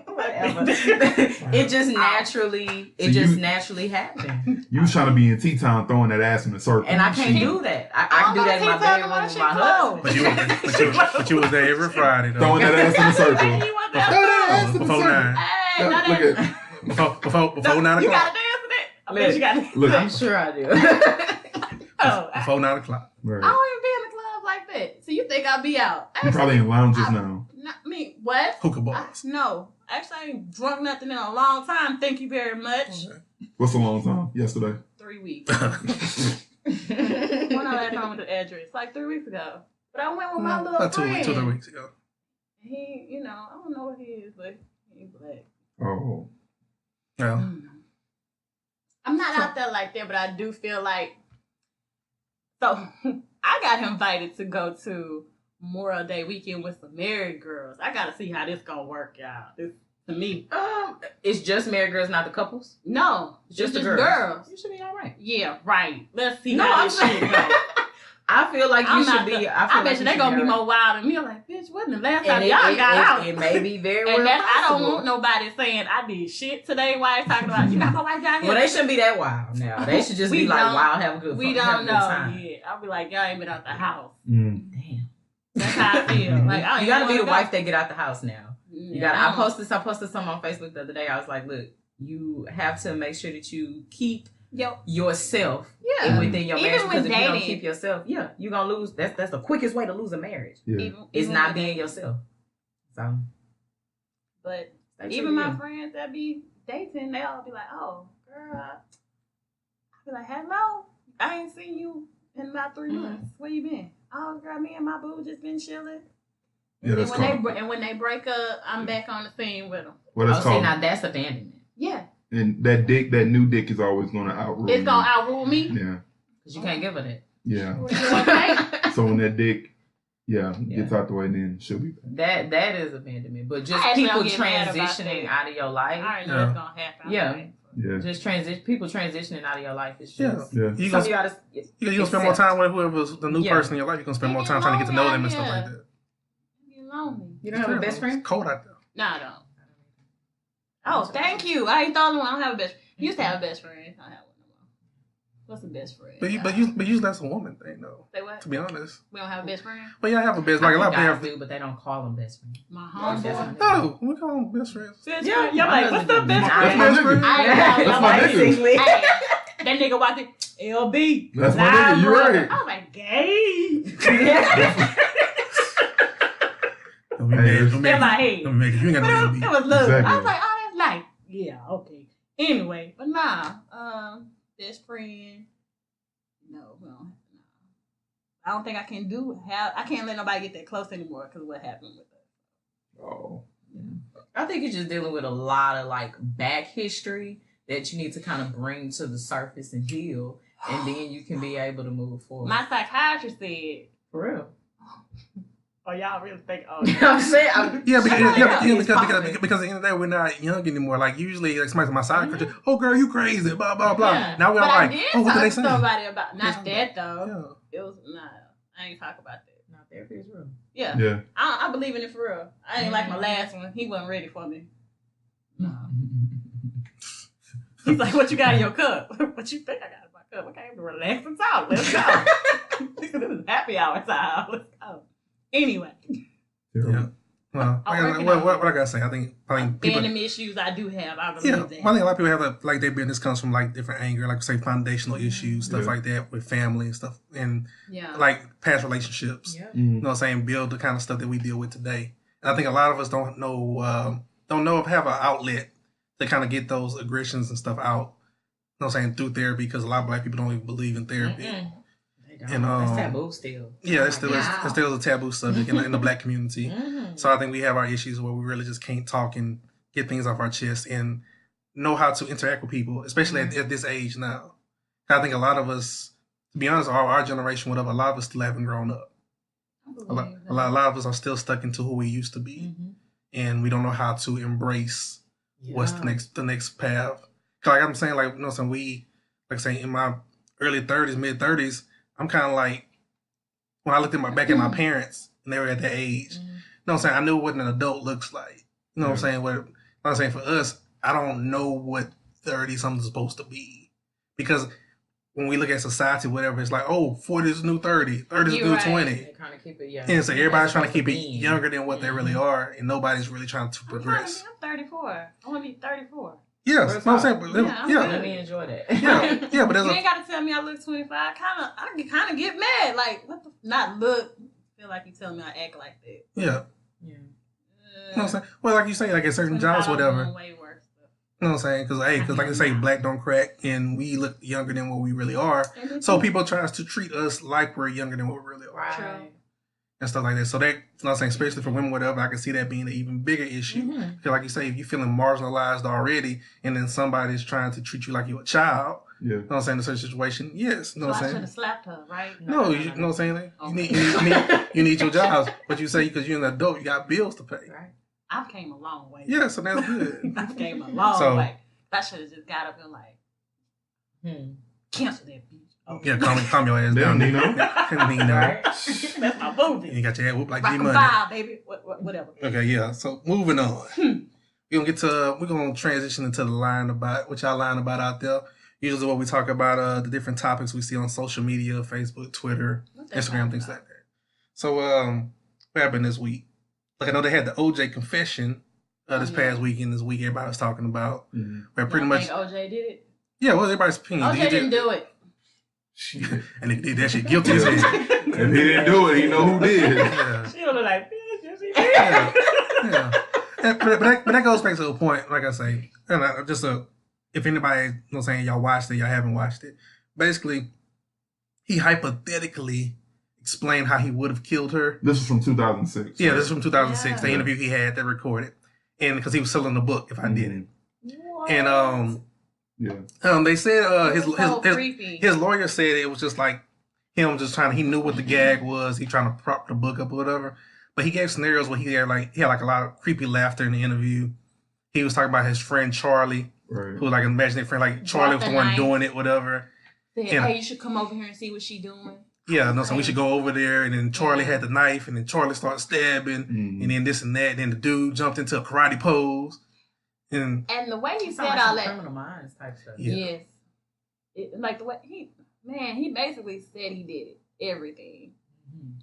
Whatever. It just naturally. It So just naturally happened. You was trying to be in T-Town throwing that ass in the circle. And I can't do that. I can do that in my bedroom with my husband. But you was there every Friday though. Throwing that ass in the circle. You want Throw that? that ass in the Before circle. 9. Hey, Look no, that. at Before 9 You o'clock. got to dance with it. I bet you got to. look. I'm sure I do. Oh, Before 9 o'clock. I Right. don't even be in the club like that. So you think I'll be out? You probably in lounges I- now. Not me. What? Hookah I, bars. no. Actually, I ain't drunk nothing in a long time. Thank you very much. What's a long time? Yesterday. 3 weeks. When I last time with the address, like 3 weeks ago. But I went with my little About 2 friend. 3 weeks ago. He, you know, I don't know what he is, but he's black. Oh. Yeah. I'm not out there like that, but I do feel like. So I got invited to go to Memorial Day weekend with some married girls. I got to see how this gonna work, y'all. This to me. It's just married girls, not the couples. No, It's just the girls. girls. You should be all right. Yeah, right. Let's see No, how I'm this shit saying. go. I feel like you I'm should not be. the- I, feel I bet like you they're gonna be more wild than me. I'm like, bitch, wasn't the last time And y'all got out? it may be very well And that's, I don't possible. want nobody saying I did shit today. Why they talking about you got my wife down here? Well, they shouldn't be that wild now. They should just We be like, don't- wild, have a good we have a don't good know time. yet. I'll be like, y'all ain't been out the house. Mm. Damn. That's how I feel. Like I You gotta be the wife that get out the house now. You got. Yeah, I posted something on Facebook the other day. I was like, look, you have to make sure that you keep Yo, yourself yeah. within your Even marriage. with Because if you don't dating. keep yourself, yeah, you're gonna lose. That's the quickest way to lose a marriage. Yeah. Is not with being dating. yourself. So But stay true even to my you. friends that be dating, they all be like, "Oh, girl," I be like, "Hello, I ain't seen you in about 3 Mhm. months. Where you been?" "Oh, girl, me and my boo just been chilling." Yeah, And that's when they called. when they break up, I'm back on the scene with them. What it's Oh, see, called. now that's abandonment. Yeah, And that new dick is always gonna outrule. it's you. gonna outrule me. Yeah. Because you can't give her that. Yeah. You okay? So when that dick, Yeah. gets out the way, then she'll be back. That is abandonment. But just I actually people don't get mad about transitioning that. out of your I life. already know Yeah. it's gonna happen. Yeah. Right? Yeah. Just people transitioning out of your life is Yeah. just Yeah. You something gonna, you gotta you gonna spend more accept. time with whoever's the new Yeah. person in your life. You're gonna spend more You time get trying to get to know lonely them and out stuff like here. that. You get lonely. You don't have a best It's friend? cold out there. No, I don't. Oh, thank you. I ain't the only one. I don't have a best friend. You used to have a best friend. I don't have one no more. What's a best friend? But usually that's a woman thing though. Say what? To be honest. We don't have a best friend? But yeah, I have a best like a lot of guys people have. do, but they don't call them best friends. My Definitely. homeboy. No, we call them best friends. Best Yeah, friend. Y'all my like, what's husband up, do. best That's friend? my Best nigga. friend. I ain't know. That's Y'all my like, nigga. hey, that nigga walked in. LB. That's my Nah, nigga. You brother. right. I was like, gay. Don't be Hey, mad. it's- Don't be In my mad. head. Don't be mad. You ain't But got it no was, LB. it was love. Exactly. I was like, oh, that's like, yeah, okay. Anyway, but nah, best friend. No, no. I don't think I can I can't let nobody get that close anymore because of what happened with us. Oh. I think you're just dealing with a lot of like back history that you need to kind of bring to the surface and heal, and then you can be able to move forward. My psychiatrist said, For real. oh, y'all really think, oh, You know what I'm saying? Yeah, because, It's popping. because at the end of the day, we're not young anymore. Like, usually, like, somebody's my side, oh, girl, you crazy, blah, blah, blah. Yeah. Now we're but like, I did oh, what talk did they to say? somebody about, not They that though. Yeah. It was, I ain't talk about that. No, therapy is real. Yeah. Yeah. I believe in it for real. I ain't like my last one. He wasn't ready for me. No. He's like, what you got in your cup? What you think I got in my cup? I came to relax and talk. Let's go. This is happy hour time. Let's go. Anyway. Yeah. Well, I'm working what on I gotta say, I think people. Abandonment issues I do have. I believe Yeah, that. well, I think a lot of people have like their business comes from like different anger, like say foundational issues, stuff Yeah. like that with family and stuff, and Yeah. like past relationships. Yeah. You know what I'm saying? Build the kind of stuff that we deal with today. And I think a lot of us don't know if have an outlet to kind of get those aggressions and stuff out. You know what I'm saying? Through therapy, because a lot of black people don't even believe in therapy. Mm-mm. They don't. And, That's um, taboo still. Yeah, it's Oh still my it's still a taboo subject in the black community. Mhm. So I think we have our issues where we really just can't talk and get things off our chest and know how to interact with people, especially at this age now. I think a lot of us, to be honest, our generation, whatever, a lot of us still haven't grown up. A lot of us are still stuck into who we used to be, Mhm. and we don't know how to embrace what's Yeah. the next path. 'Cause like I'm saying, like, you know, we like I say, in my early 30s, mid 30s, I'm kind of like, when I looked back at my parents and they were at that age, you know what I'm saying? I knew what an adult looks like. You know what I'm saying? You know what I'm saying? For us, I don't know what 30 something's supposed to be. Because when we look at society, whatever, it's like, oh, 40 is the new 30, 30 is the new 20. They kind of keep it young. And so everybody's trying to keep it younger than what they really are, and nobody's really trying to progress. I'm 34. I want to be 34. Yes, that's what I'm saying. But Let me enjoy that. Yeah, but you ain't got to tell me I look 25. I kind of get mad. Like, what the? Not look. Feel like you telling me I act like that. Yeah. You know what I'm saying? Well, like you say, like at certain jobs, whatever. Way worse. You know what I'm saying? Because like I say, black don't crack, and we look younger than what we really are. So people tries to treat us like we're younger than what we really are. Right. And stuff like that. So that, you know what I'm saying, especially for women, whatever, I can see that being an even bigger issue. Because like you say, if you're feeling marginalized already, and then somebody's trying to treat you like you're a child, you know what I'm saying, in such a situation, yes. You know what I'm saying? I should have slapped her, right? No, you know what I'm saying? Okay. You need your jobs. But you say because you're an adult, you got bills to pay. Right. I've came a long way. Yeah, so that's good. I've came a long way. I should have just got up and like, cancel that bitch. Okay. Yeah, calm your ass down, Nino. Right? That's my booty. You got your head whooped like G Money, baby. Whatever. Okay, yeah. So moving on, we're gonna transition into the line about what y'all lying about out there. Usually, what we talk about the different topics we see on social media, Facebook, Twitter, Instagram, things like that. So, what happened this week? Like I know they had the OJ confession this past weekend. This week, everybody was talking about where pretty much OJ did it. Yeah, well, everybody's opinion. OJ didn't do it. And he did that shit guilty as hell. If he didn't do it, he know who did. Yeah. She look like, bitch, yes he did. Yeah. But that goes back to a point, like I say, and if anybody, you know what I'm saying, y'all watched it, y'all haven't watched it. Basically, he hypothetically explained how he would have killed her. This is from 2006. Yeah, this is from 2006. The interview he had that recorded, and because he was selling the book, if I did it, and they said his lawyer said it was just like him just trying to, he knew what the gag was, he trying to prop the book up or whatever. But he gave scenarios where he had a lot of creepy laughter in the interview. He was talking about his friend Charlie, who was like an imaginary friend, like Charlie was the one doing it, whatever. Said, hey, you should come over here and see what she doing. Yeah, no, so we should go over there. And then Charlie had the knife, and then Charlie started stabbing, and then this and that. And then the dude jumped into a karate pose. And the way he said all that. Criminal Minds type stuff. Yes. Like the way he basically said he did it. Everything.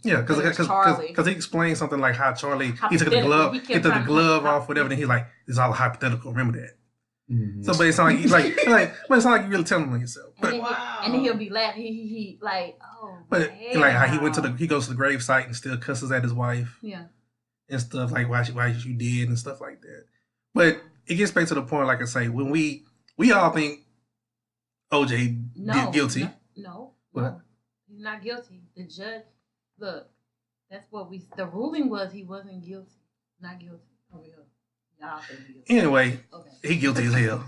Yeah, because he explained something like how Charlie, he took the glove off, whatever, and he's like, it's all hypothetical, remember that. So, but it sounds like but it's not like you really telling him yourself. But, and then he'll be laughing. He like, oh. But like how he goes to the grave site and still cusses at his wife. Yeah. And stuff like why you did and stuff like that. But it gets back to the point, like I say, when we all think OJ did guilty. No. What? He's not guilty. The judge, look, that's what the ruling was he wasn't guilty. Not guilty. Over here. Y'all think guilty. Anyway, he guilty as hell.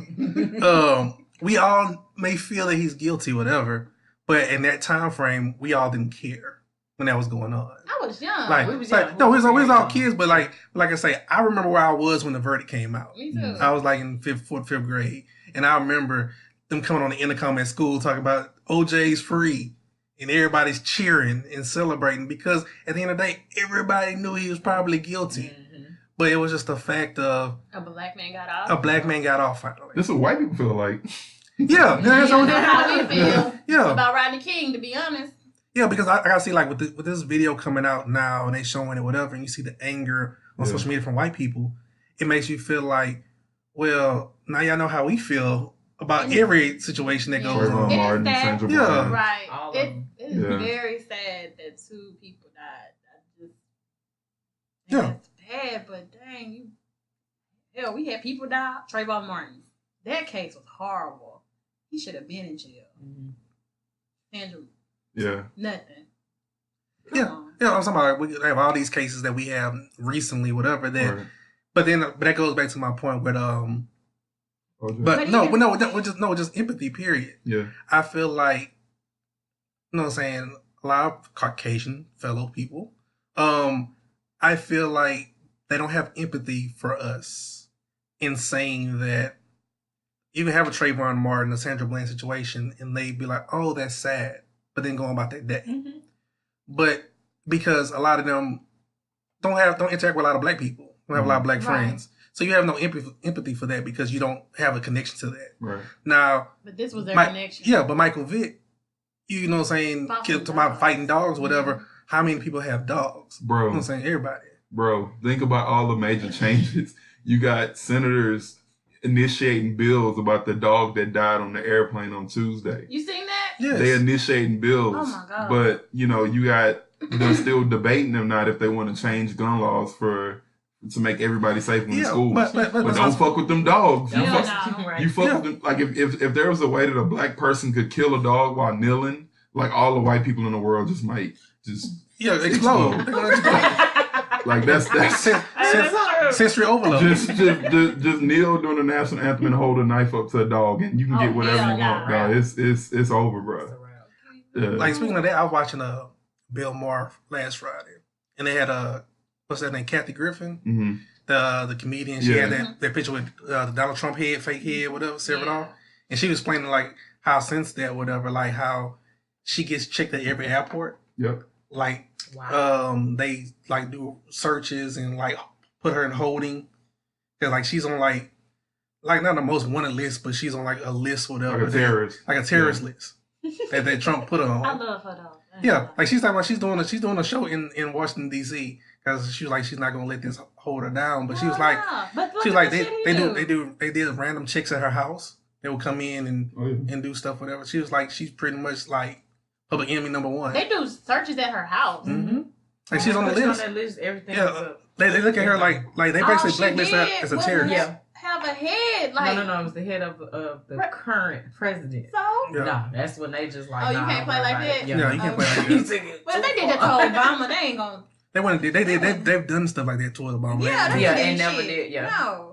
We all may feel that he's guilty, whatever, but in that time frame, we all didn't care when that was going on. I was young. We was young. No, we was all kids, but like I say, I remember where I was when the verdict came out. Me too. I was like in fifth grade, and I remember them coming on the intercom at school talking about OJ's free, and everybody's cheering and celebrating because at the end of the day, everybody knew he was probably guilty. But it was just the fact of a black man got off. A black man got off finally. This is what white people feel like. Yeah, that's how we feel. Yeah, about Rodney King, to be honest. Yeah, because I gotta see like with this video coming out now and they showing it whatever, and you see the anger on social media from white people, it makes you feel like, well, now y'all know how we feel about every situation that goes on. Martin, Sandra Bullock. Right. It's very sad that two people died. That's bad, but dang, we had people die. Trayvon Martin. That case was horrible. He should have been in jail. Sandra. Yeah. Nothing. Yeah, I'm talking about we have all these cases that we have recently, whatever that. But that goes back to my point with just empathy. Period. Yeah. I feel like, you know what I'm saying, a lot of Caucasian fellow people, I feel like they don't have empathy for us in saying that you can have a Trayvon Martin, a Sandra Bland situation, and they be like, "Oh, that's sad," but then go on about that day. Mm-hmm. But because a lot of them don't interact with a lot of black people, don't have a lot of black friends, so you have no empathy for that because you don't have a connection to that. Right. Now, but this was their connection. Yeah, but Michael Vick, you know what I'm saying, to about fighting dogs, whatever. Mm-hmm. How many people have dogs? Bro. You know what I'm saying? Everybody. Bro, think about all the major changes. You got senators initiating bills about the dog that died on the airplane on Tuesday. You seen that? Yes. They initiating bills. Oh my God. But, you know, you got, they're still debating them not if they want to change gun laws to make everybody safe in the schools. But don't fuck with them dogs. You fuck with them. Like if there was a way that a black person could kill a dog while kneeling, like all the white people in the world just might explode. Like that's sensory overload. Just kneel during the national anthem and hold a knife up to a dog, and you can get whatever you want. Dog. It's over, bro. Like speaking of that, I was watching Bill Maher last Friday, and they had what's that name, Kathy Griffin, the comedian. She had that picture with the Donald Trump head, fake head, whatever, severed off, and she was explaining like how since that, whatever, like how she gets checked at every airport. Yep. Like, they like do searches and like put her in holding. Cause like she's on like not the most wanted list, but she's on like a list, whatever. Like a terrorist. Like a terrorist list that Trump put her on. I love her though. Yeah, like she's talking about she's doing a show in Washington D.C. because she was like she's not gonna let this hold her down. But she was like they did random checks at her house. They would come in and do stuff, whatever. She was like she's pretty much like public enemy number one. They do searches at her house. Mm-hmm. Like she's on the list. On that list, everything. Yeah, they look at her like they basically blacklist her as a terrorist. Yeah. Have a head like no, it was the head of the current president. So no, that's when they just like. Oh, you can't play like that. Yeah, you can't play like that. Well, they did that to Obama. They ain't gonna. They've done stuff like that to Obama. Yeah, they never did. Yeah. No.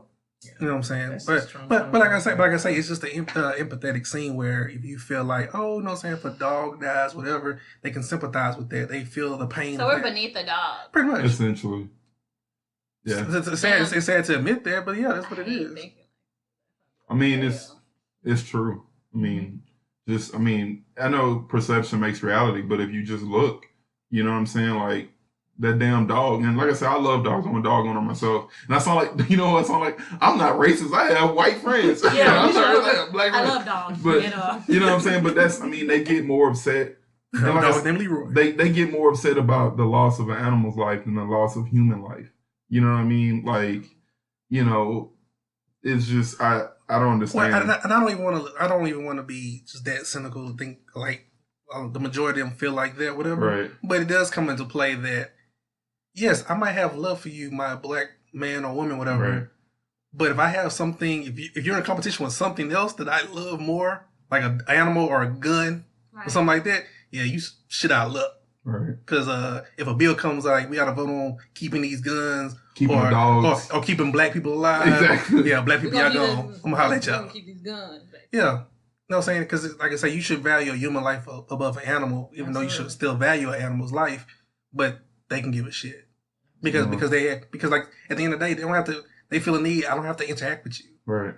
You know what I'm saying? But like I say, it's just an empathetic scene where if you feel like, oh, you know what I'm saying, if a dog dies, whatever, they can sympathize with that. They feel the pain. So we're beneath the dog. Pretty much. Essentially. Yeah. It's sad to admit that, but yeah, that's what it is. I mean, it's true. I mean, I know perception makes reality, but if you just look, you know what I'm saying? Like, that damn dog. And like I said, I love dogs. I'm a dog owner myself. And I sound like, you know what? I sound like I'm not racist. I have white friends. I'm sorry, I have black friends. I love dogs. But, you know what I'm saying? But they get more upset. They get more upset about the loss of an animal's life than the loss of human life. You know what I mean? Like, you know, it's just, I don't understand. Well, and I don't even want to be just that cynical to think like the majority of them feel like that, whatever. Right. But it does come into play that, yes, I might have love for you, my black man or woman, whatever. Right. But if I have something, if you're in a competition with something else that I love more, like an animal or a gun or something like that, yeah, you shit out luck. Right. Because if a bill comes like we got to vote on keeping these guns, keeping dogs, or keeping black people alive. Exactly. Yeah, black people, y'all gone. I'm gonna holler at y'all. Keep these guns. Yeah. You know what I'm saying? Because like I say, you should value a human life above an animal, even though you should still value an animal's life. But they can give a shit because like at the end of the day, they don't have to. They feel a need. I don't have to interact with you. Right.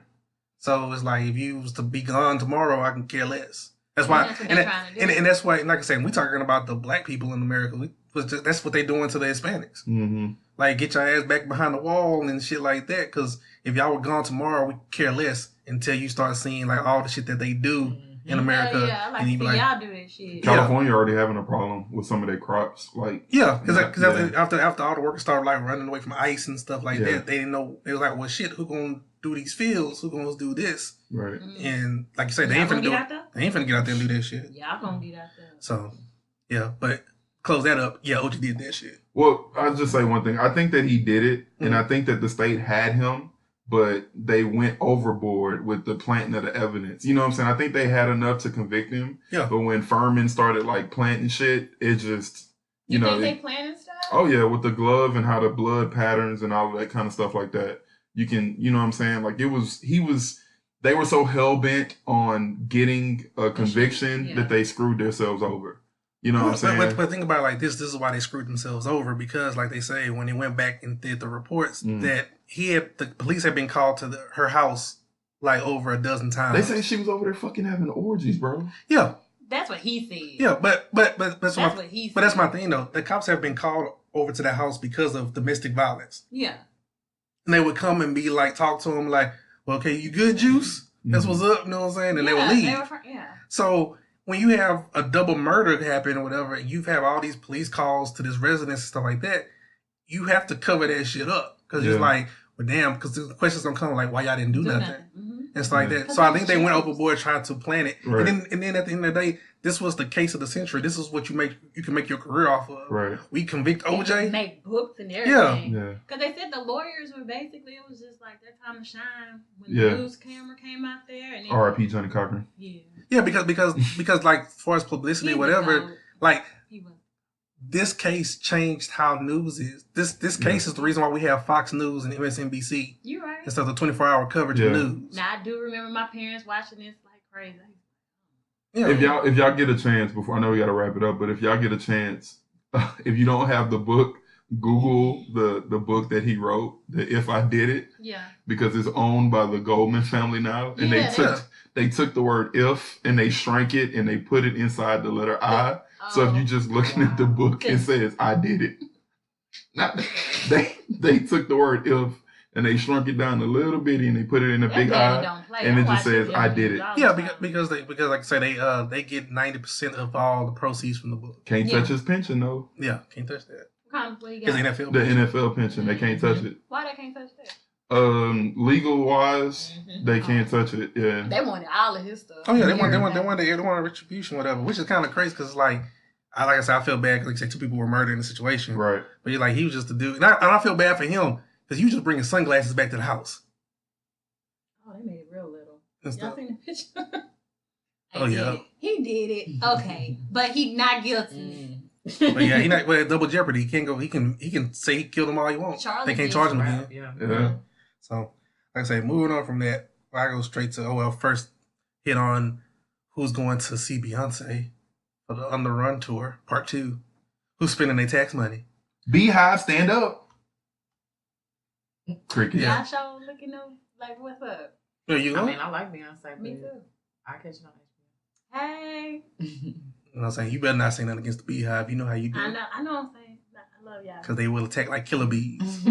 So it's like if you was to be gone tomorrow, I can care less. That's why, and that's why, like I said, we talking about the black people in America. That's what they doing to the Hispanics. Mm-hmm. Like, get your ass back behind the wall and shit like that. Because if y'all were gone tomorrow, we care less until you start seeing like all the shit that they do in America. Yeah, I like y'all do that shit. California already having a problem with some of their crops. Like, because after all the workers started like running away from ice and stuff like that, they didn't know. They was like, well, shit, who gonna do these fields? Who gonna do this? Right. And like you say, they ain't finna do it. They ain't finna get out there and do that shit. Y'all gonna get out there. So, yeah, but close that up. Yeah, OG did that shit. Well, I'll just say one thing. I think that he did it, and I think that the state had him, but they went overboard with the planting of the evidence. You know what I'm saying? I think they had enough to convict him. Yeah. But when Furman started like planting shit, it just, you know. Think they planted stuff? Oh, yeah, with the glove and how the blood patterns and all of that kind of stuff like that. You can, you know what I'm saying? Like they were so hell-bent on getting a conviction that they screwed themselves over. You know what I'm saying? But think about it like this. This is why they screwed themselves over. Because like they say, when they went back and did the reports, that the police had been called to her house like over a dozen times. They say she was over there fucking having orgies, bro. Yeah. That's what he said. Yeah, but that's what he said. But that's my thing though. The cops have been called over to that house because of domestic violence. Yeah. And they would come and be like, talk to him like, well, okay, you good, Juice? That's what's up, you know what I'm saying? And they would leave. So when you have a double murder happen or whatever, and you have all these police calls to this residence and stuff like that, you have to cover that shit up. Because it's like, well, damn, because the questions gonna come like, why y'all didn't do nothing? And stuff like that. So I think they went overboard trying to plan it. Right. And then at the end of the day, this was the case of the century. This is what you can make your career off of. Right. We convict OJ. Make books and everything. Yeah. Because they said the lawyers were basically, it was just like their time to shine when the news camera came out there. And R.I.P. Johnny Cochran. Yeah. Yeah, because like as far as publicity or whatever, like this case changed how news is. This case is the reason why we have Fox News and MSNBC. You're right. Instead of the 24-hour coverage of news. Now I do remember my parents watching this like crazy. Yeah. If y'all get a chance, before I know we gotta wrap it up, but if y'all get a chance, if you don't have the book, Google the book that he wrote, the If I Did It. Yeah. Because it's owned by the Goldman family now. And they took the word if and they shrank it and they put it inside the letter I. So if you just looking at the book, it says I did it. Now, they took the word if and they shrunk it down a little bitty and they put it in a big I, and it just says I did it. Yeah, because like I say they get 90% of all the proceeds from the book. Can't touch his pension though. Yeah, can't touch that. His NFL the NFL pension, they can't touch it. Why they can't touch that? Legal wise, they can't touch it. Yeah, they wanted all of his stuff. Oh yeah, they want a retribution, whatever. Which is kind of crazy because like I said, I feel bad because like I said, 2 people were murdered in the situation. Right. But he was just a dude, and I feel bad for him because you just bringing sunglasses back to the house. Oh, they made it real little. Y'all seen the picture? Oh yeah, he did it. Okay, but he not guilty. But yeah, he not double jeopardy. He can't go. He can say he killed him all he wants. They can't charge him again. Yeah. So, like I say, moving on from that, I go straight to first hit on who's going to see Beyonce for the On the Run tour, part 2. Who's spending their tax money? Beehive, stand up. Cricket. Y'all show looking up like what's up? Yeah, you know? I mean, I like Beyonce. Me too. I catch it on HBO. Hey. You know what I'm saying? You better not say nothing against the Beehive. You know how you do. I know what I'm saying. I love y'all. Because they will attack like killer bees.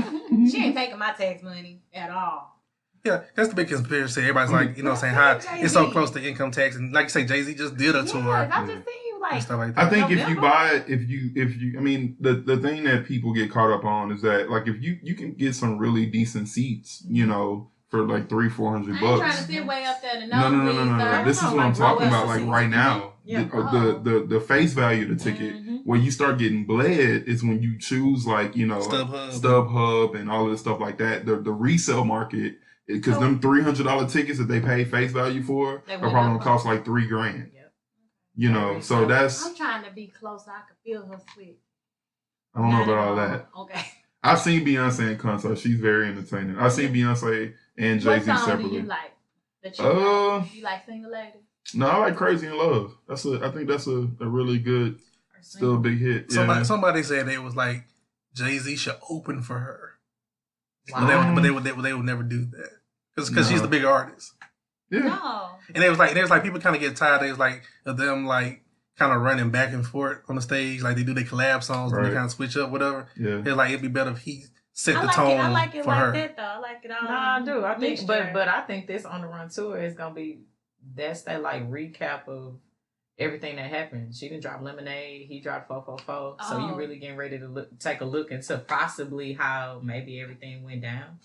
She ain't taking my tax money at all. Yeah, that's the big conspiracy. Everybody's like, you know what I'm saying, how it's so close to income tax. And like you say, Jay-Z just did a tour. I just think you like stuff like that. I think if you buy it, if you, I mean, the thing that people get caught up on is that, like, if you can get some really decent seats, you know, for like $300-400. I ain't trying to sit way up there to know. No. This is what I'm talking about. Like right now, the face value of the ticket, where you start getting bled, is when you choose like StubHub and all of this stuff like that. The resale market, because them $300 tickets that they pay face value for are probably gonna cost like $3,000. You know, so that's. I'm trying to be close so I can feel her sweat. I don't know about all that. Okay. I've seen Beyonce in concert. She's very entertaining. I've seen Beyonce and Jay-Z separately. What song do you like? You like Single Lady? No, I like Crazy in Love. I think that's a really good, still a big hit. Somebody said they was like Jay-Z should open for her. Wow. But they would never do that because she's the bigger artist. Yeah. No. And it was like people kind of get tired. It was like of them like kind of running back and forth on the stage, like they do their collab songs and they kind of switch up, whatever. Yeah. It's like it'd be better if he set the tone. I like it for like her. That though. I like it all. No, I do. I think, but I think this On the Run tour is gonna be that like recap of everything that happened. She didn't drop Lemonade. He dropped 444. So you really getting ready to take a look into possibly how maybe everything went down.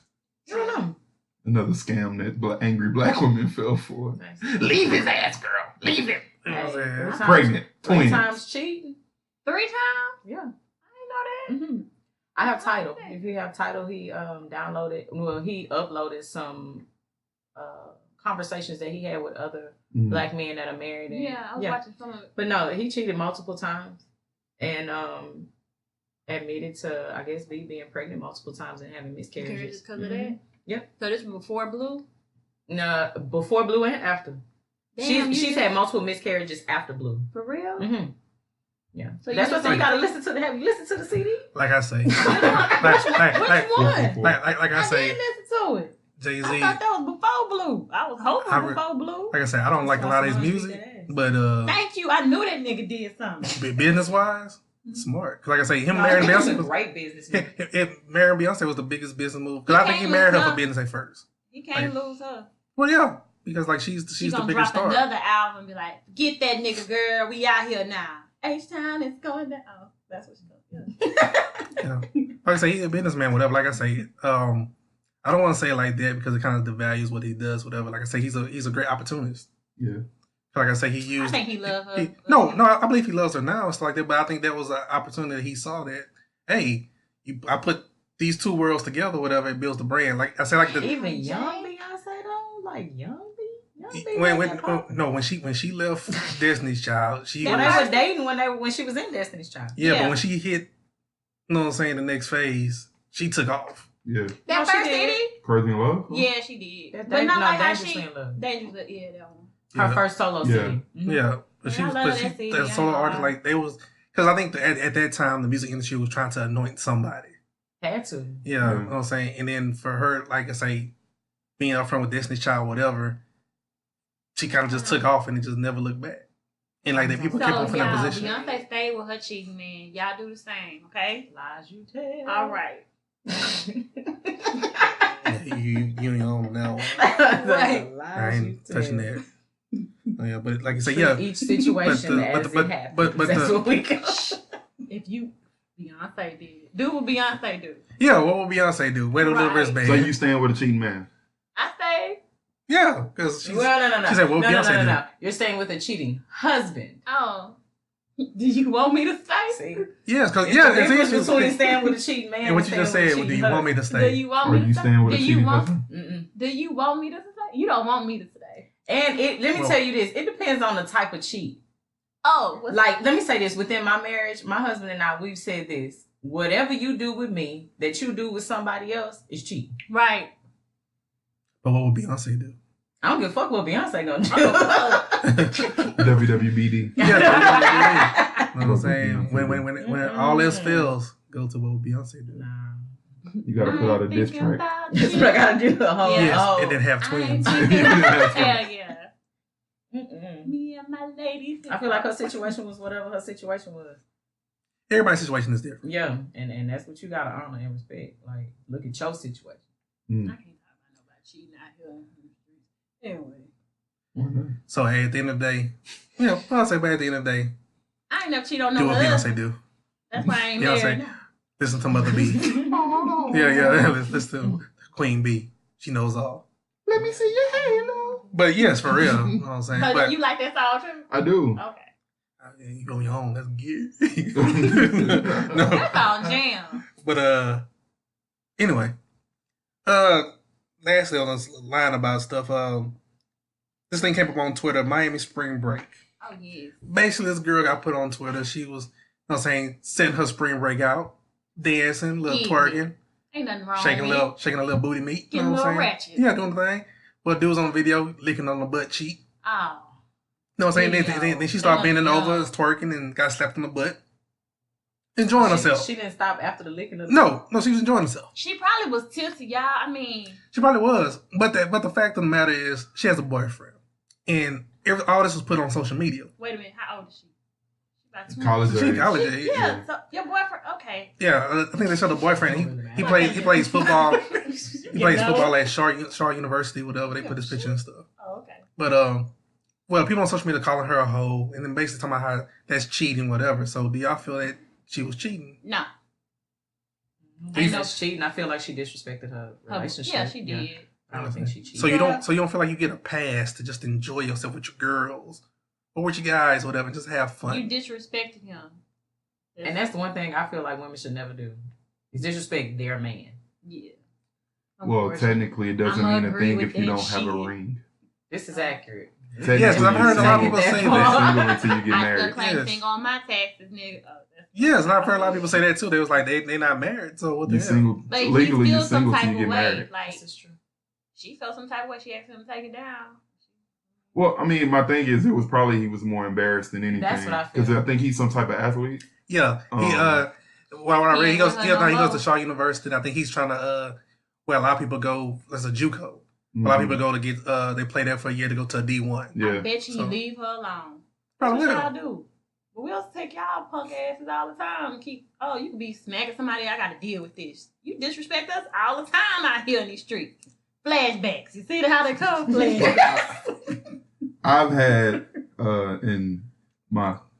I don't know. Another scam that angry black women fell for. Leave his ass, girl. Leave him. Pregnant. 3 times cheating. 3 times? Yeah. I didn't know that. Mm-hmm. I have Tidal. If you have Tidal, he he uploaded some conversations that he had with other black men that are married. And, I was watching some of it. But no, he cheated multiple times and admitted to, I guess, being pregnant multiple times and having miscarriages. Because of that? Yep. So this was before Blue? No, before Blue and after. Damn, she's had multiple miscarriages after Blue. For real? Mm-hmm. Yeah. So that's what you gotta listen to. Have you listened to the CD? Like I say. Which one? Like I say. I didn't listen to it. Jay-Z. I thought that was before Blue. I was hoping before Blue. Like I said, I don't like a lot of his music, but Thank you. I knew that nigga did something. business wise, smart. Cause like I say, him No, marrying he was a Beyonce great business. if marrying Beyonce was the biggest business move. Cause I think he married her for business at first. He can't lose her. Well, yeah, because like she's the gonna biggest drop star. another album and be like, "Get that nigga, girl. We out here now. H-Town is going down." Oh, that's what she does. Yeah. Like I say, he's a businessman, whatever. Like I say, I don't want to say it like that because it kind of devalues what he does, whatever. Like I say, he's a great opportunist. Yeah. Like I say, he used. I think he loves her. No, I believe he loves her now and stuff like that. But I think that was an opportunity he saw that. Hey, I put these two worlds together, whatever. It builds the brand. Like I said, like Even young Beyonce though, like young B. When she left Destiny's Child, she they were dating when she was in Destiny's Child. Yeah, but when she hit, you know what I'm saying, the next phase, she took off. Yeah. That first CD? Crazy in Love? Yeah, she did. But not like how Dangerously she... in Love. Dangerously, yeah, that one. Her first solo CD. Mm-hmm. Yeah. But she I was, love but that CD, as a solo artist, like, they was... Because I think at that time, the music industry was trying to anoint somebody. Had to. Yeah, you know what I'm saying? And then for her, like I say, being up front with Destiny's Child, whatever, she kind of just took off and it just never looked back. And like the people kept her in that position. Beyonce stayed with her cheating man. Y'all do the same, okay? Lies you tell. All right. you ain't on that one. Right. I ain't touching that. Oh, yeah, but like I say, Treat yeah. each situation as it happens. But that's what we go. If you Beyonce did. Do what Beyonce do. Yeah, what would Beyonce do? Wear the little wristband. So you stand with a cheating man? I say. Yeah, because she's... Well, no. She said, what would Beyonce do? No. You're staying with a cheating husband. Oh. Do you want me to stay? See? Yes, because It's between staying with a cheating man and what you just said, do you want me to stay? Do you want me to stay? Staying with a cheating husband? Do you want me to stay? You don't want me to stay. And let me tell you this. It depends on the type of cheat. Oh. Let me say this. Within my marriage, my husband and I, we've said this. Whatever you do with me that you do with somebody else is cheating. Right. But what would Beyonce do? I don't give a fuck what Beyonce gonna do. WWBD. Yeah, you know what I'm saying? When all else fails, go to what would Beyonce do? You gotta put out a diss track. That's what I gotta do. Yes, and then have twins. Hell yeah. Me and my ladies. I feel like her situation was whatever her situation was. Everybody's situation is different. Yeah, and that's what you gotta honor and respect. Like, look at your situation. I can't talk about nobody cheating out here in the streets. Anyway. So hey, at the end of the day, I'll say, but at the end of the day, I ain't never cheated on no do what husband. Beyonce do. That's why I ain't Beyonce, married. listen to Mother B. Yeah, listen to Queen B. She knows all. Let me see your halo. But yes, for real. You know what I'm saying? But You like that song too? I do. Okay. You go on your own. That's good. No. That's all jam. But anyway, lastly on this line about stuff, this thing came up on Twitter, Miami Spring Break. Oh yes. Basically, this girl got put on Twitter. She was, you know what I'm saying, setting her spring break out, dancing, little twerking, ain't nothing wrong shaking with a little booty meat. Getting You know what a I'm little saying? ratchet. Yeah, doing the thing. Well, dude was on video licking on the butt cheek. Oh. You know what I'm saying? Then she started bending over, twerking, and got slapped in the butt. Enjoying herself. She didn't stop after the licking of the No, she was enjoying herself. She probably was tilted, y'all. I mean, She probably was. But the fact of the matter is, she has a boyfriend. And all this was put on social media. wait a minute. How old is she? She about 20. College She age. college age. Yeah. So your boyfriend. Okay. Yeah, I think they showed the boyfriend. He plays football. He plays football at Shaw University, whatever. They put his picture and stuff. Oh, okay. But well, people on social media calling her a hoe, and then basically talking about how that's cheating, whatever. So, do y'all feel that she was cheating? No. Ain't no cheating. I feel like she disrespected her relationship. Yeah, she did. I don't think she cheated. So you don't feel like you get a pass to just enjoy yourself with your girls or with your guys, whatever, just have fun. You disrespected him. And that's the one thing I feel like women should never do. Is disrespect their man. Yeah. Well, technically, it doesn't mean a agree thing with if you that don't have a shit. ring. This is accurate. Yes, because I've heard a lot of people say You're that. single until you get I married. still claim Yes. single on my taxes, nigga. Oh, that's Yes, and I've heard a lot of people say that too. They was like, they not married, so what the You hell? single. But he Legally, feel you're some single type till you of get way. married. Like, This is true. she felt some type of way. She asked him to take it down. Well, I mean, my thing is, it was probably he was more embarrassed than anything. That's what I feel. Because I think he's some type of athlete. Yeah, when I read, he goes to Shaw University. And I think he's trying to where a lot of people go as a JUCO. A lot of people go to get they play that for a year to go to a D1. Yeah. I bet you leave her alone. Probably That's will. what y'all do. But we'll take y'all punk asses all the time and keep, you can be smacking somebody, I got to deal with this. You disrespect us all the time out here in these streets. Flashbacks. You see how they come? Flashbacks. I've had, and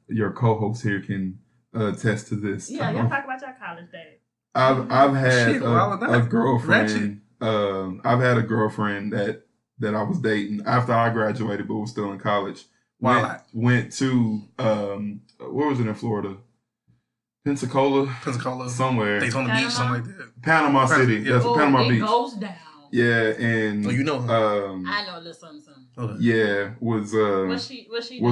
your co-host here can attest to this. Yeah, y'all talk about your college days. I've had Shit, a girlfriend. I've had a girlfriend that I was dating after I graduated, but was still in college. Went to where was it in Florida? Pensacola, somewhere. Daytona Beach, something like that. Panama City. Yeah. That's Panama Beach. It goes down. Yeah, and you know her. I know a little something. Okay. Yeah, was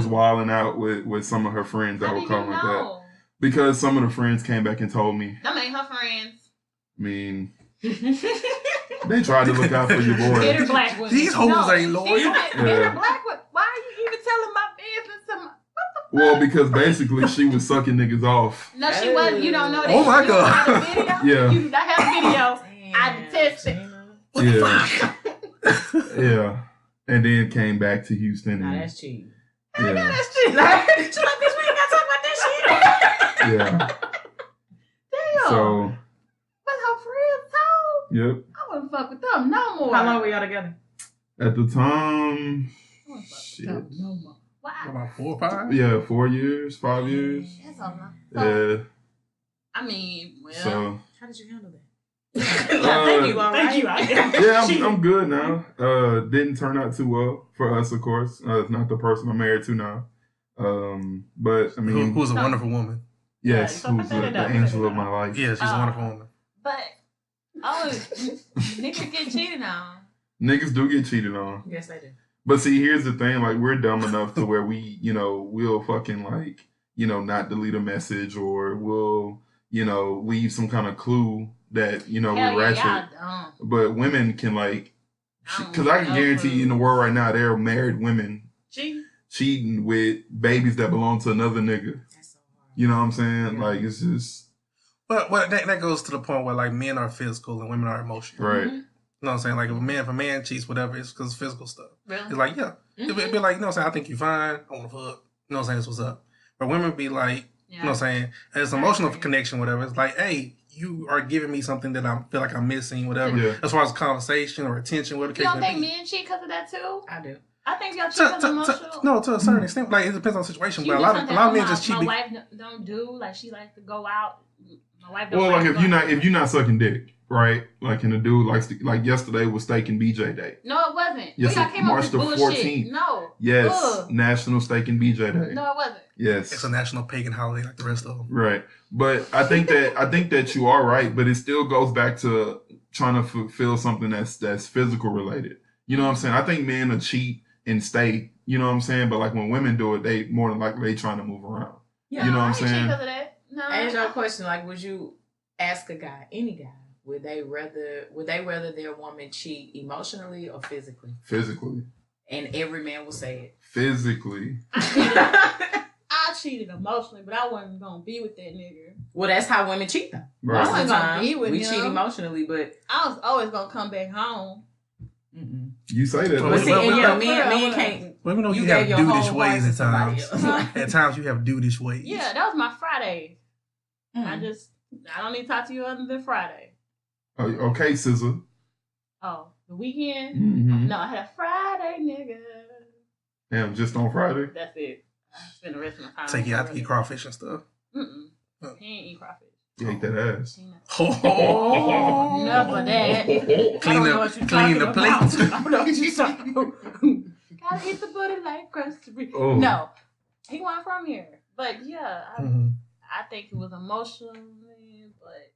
wilding out with some of her friends that were calling like that. Because some of the friends came back and told me. Them ain't her friends. I mean, they tried to look out for your boy. Bitter black women. These hoes ain't loyal. Bitter black women. Why are you even telling my business to my... Well, because basically she was sucking niggas off. No, she wasn't. You don't know that. Oh my You don't God. have a video? Yeah. You do not have a video. I detest it. Yeah. And then came back to Houston. Nah, And, that's cheap. yeah. That's cheap. Like, bitch, we ain't got to talk about that shit. Yeah. Damn. So, But her friends told. yep. I wouldn't fuck with them no more. How long were y'all together? At the time, I wouldn't fuck shit. with them no more. Why? About 4 or 5? Yeah, 4 years, 5 years. That's all right. Yeah. I mean, well. So, How did you handle that? Thank you. All right. Thank you. yeah, I'm good now. Didn't turn out too well for us, of course. It's not the person I'm married to now. But I mean, Who's a wonderful woman? yes, Yeah, who's the angel of my life. Yeah, she's a wonderful woman. But, niggas get cheated on. Niggas do get cheated on. Yes, they do. But see, here's the thing: like, we're dumb enough to where we, we'll fucking not delete a message, or we'll, leave some kind of clue that we're ratchet. Y'all dumb. But women can because I can guarantee you in the world right now there are married women cheating with babies that belong to another nigga. That's so hard. You know what I'm saying? Like, it's just But that goes to the point where like men are physical and women are emotional. right. Mm-hmm. You know what I'm saying? Like if a man cheats, whatever, it's because of physical stuff. Really? It's like, yeah. It'd be like, you know what I'm saying? I think you're fine. I want to fuck. You know what I'm saying? That's what's up. But women be like, you know what I'm saying? It's emotional connection, whatever. It's like, hey, you are giving me something that I feel like I'm missing, whatever. Yeah. As far as conversation or attention, whatever the You case don't may think be. men cheat because of that too? I do. I think y'all cheat because of emotional. No, to a certain extent. Like, it depends on the situation. She But a do lot something of men my- just cheat. My wife don't do. Like, she likes to go out. My wife don't Well, like like to go if you're not sucking dick, right? Like, and the dude like yesterday was steak and BJ day. No, it wasn't. Yes, Y'all came March up the with bullshit. 14th. No. Yes, Ugh. National Steak and BJ Day. No, it wasn't. Yes, It's a national pagan holiday like the rest of them. right. But I think that you are right, but it still goes back to trying to fulfill something that's physical related. You know what I'm saying? I think men will cheat and stay. You know what I'm saying? But like when women do it, they more than likely they trying to move around. Yeah. You know what I'm I ain't cheat saying? because of that. No. Answer your question. Like, would you ask a guy, any guy, would they rather their woman cheat emotionally or physically? Physically. And every man will say Physically. it. I cheated emotionally, but I wasn't gonna be with that nigga. Well, that's how women cheat, though. Right. Most of the wasn't gonna time, be with we him. cheat emotionally, but I was always gonna come back home. You say that. Well, but see, well, and well, men can't. Well, we know you gave have your dudish whole ways heart at to somebody times. else. At times you have dudish ways. Yeah, that was my Friday. Mm. I don't need to talk to you other than Friday. Oh, okay, Scissor. Oh, the weekend? Mm-hmm. No, I had a Friday, nigga. Damn, just on Friday. That's it. I spend the rest of my time. Take you out to eat crawfish and stuff. Mm-mm. Oh. He ain't eat crawfish. You ate that ass. He not. Oh, Enough of that. Clean the plate. I don't know what you talking about. Gotta hit the booty like grocery. Oh. No, he wasn't from here. But yeah, Mhm. I think it was emotional, but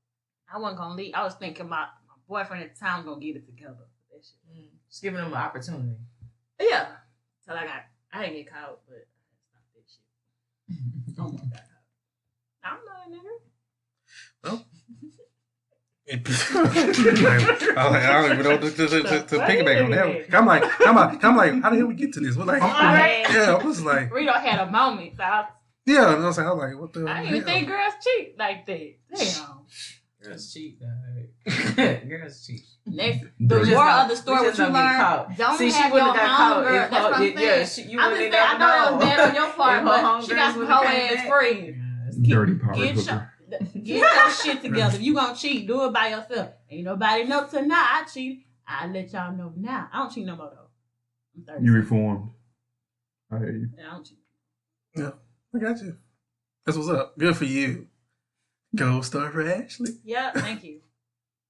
I wasn't gonna leave. I was thinking my boyfriend at the time was gonna get it together. That shit. Just giving them an opportunity. Yeah. So I didn't get caught, but I stopped that shit. Almost got caught. I'm not a nigga. Well, I don't even know to piggyback on that. I'm like, how the hell we get to this? We're like, yeah, I was like, Rito had a moment, so yeah, you know what I'm saying? I was like, what the I didn't even think girls cheat like that. Damn. Girls cheat, dog. Girls cheat. Next, We the just moral don't- of the story, we what just you don't get learned, caught. don't See, she have wouldn't your have got caught homegirl. if That's what I'm saying. you I'm wouldn't just saying, I have know that was known. bad on your part, If her but she homegirls got some would've whole came ass back. friends. Dirty power Get cooker. your shit together. If you gonna cheat, do it by yourself. Ain't nobody know till now I cheated. I let y'all know now. I don't cheat no more though. I'm 30. You reformed. I hear you. I don't cheat. Yeah, I got you. That's what's up. Good for you. Go start for Ashley. Yeah, thank you.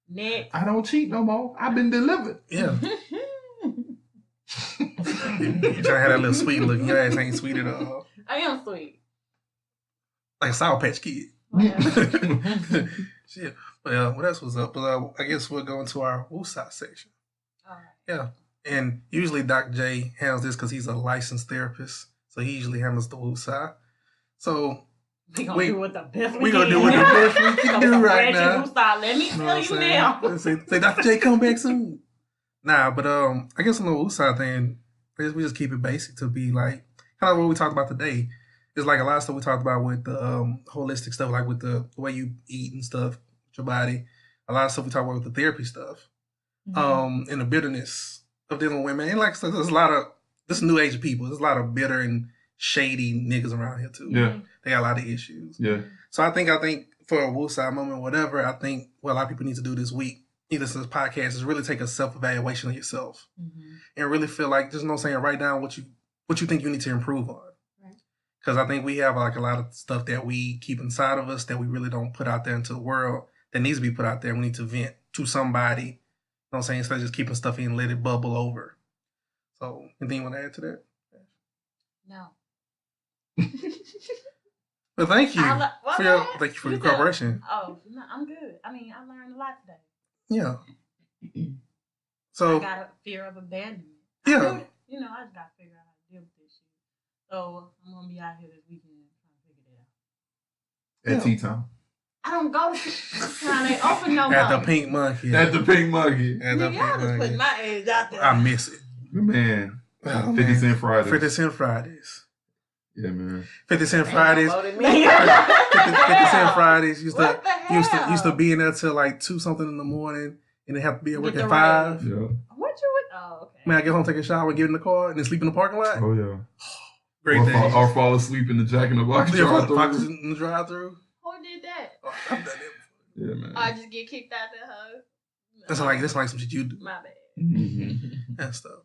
Next. I don't cheat no more. I've been delivered. Yeah. You trying to have that little sweet look. Your ass ain't sweet at all. I am sweet. Like a Sour Patch Kid. Whatever. Shit. Well, what else was up? But I guess we'll go into our woosah section. All right. Yeah. And usually Doc J handles this because he's a licensed therapist. So he usually handles the woosah. So We gonna do what the best we gonna do what the best we can do right now. Let me You know tell what I'm you saying? now. Say Dr. J come back soon. Nah, but I guess on the woosah thing, we just keep it basic to be like kind of what we talked about today. It's like a lot of stuff we talked about with the holistic stuff, like with the way you eat and stuff, with your body. A lot of stuff we talk about with the therapy stuff. And the bitterness of dealing with women. And like I said, there's a lot of this new age of people. There's a lot of bitter and shady niggas around here too. Yeah. They got a lot of issues. Yeah. So I think for a woosah moment, whatever, I think what a lot of people need to do this week, either since this podcast, is really take a self-evaluation of yourself and really feel like there's no saying write down what you think you need to improve on. Because I think we have like a lot of stuff that we keep inside of us that we really don't put out there into the world that needs to be put out there. We need to vent to somebody. You know what I'm saying? Instead of just keeping stuff in and let it bubble over. So anything you want to add to that? No. Well, thank you for your what? thank you for You your said- cooperation. Oh, no, I'm good. I mean, I learned a lot today. Yeah. I So got a fear of abandonment. Yeah. I just got to figure out how to deal with this shit. So I'm going to be out here this weekend trying to figure it out. At tea time. I don't go to time. They open no more. at the Pink Monkey. At the Pink Monkey. At the Nigga, y'all Pink just Monkey. putting my age out there. I miss it. Man. Oh, 50 man. Cent Fridays. 50 Cent Fridays. Yeah, man. 50 Cent Ain't Fridays. no voting 50 me. Cent Fridays used What the hell? used to be in there till like 2 something in the morning and they have to be at work Get at the 5. Yeah. What you with? Oh, okay. Man, I get home, take a shower, get in the car, and then sleep in the parking lot. Oh, yeah. Great day. Or fall asleep in the Jack in the Box Yeah, drive-thru. Foxes in the drive-through. Who did that? Oh, I've done that before. Yeah, man. I just get kicked out the house. That's like some shit you do My bad. Mm-hmm. and stuff.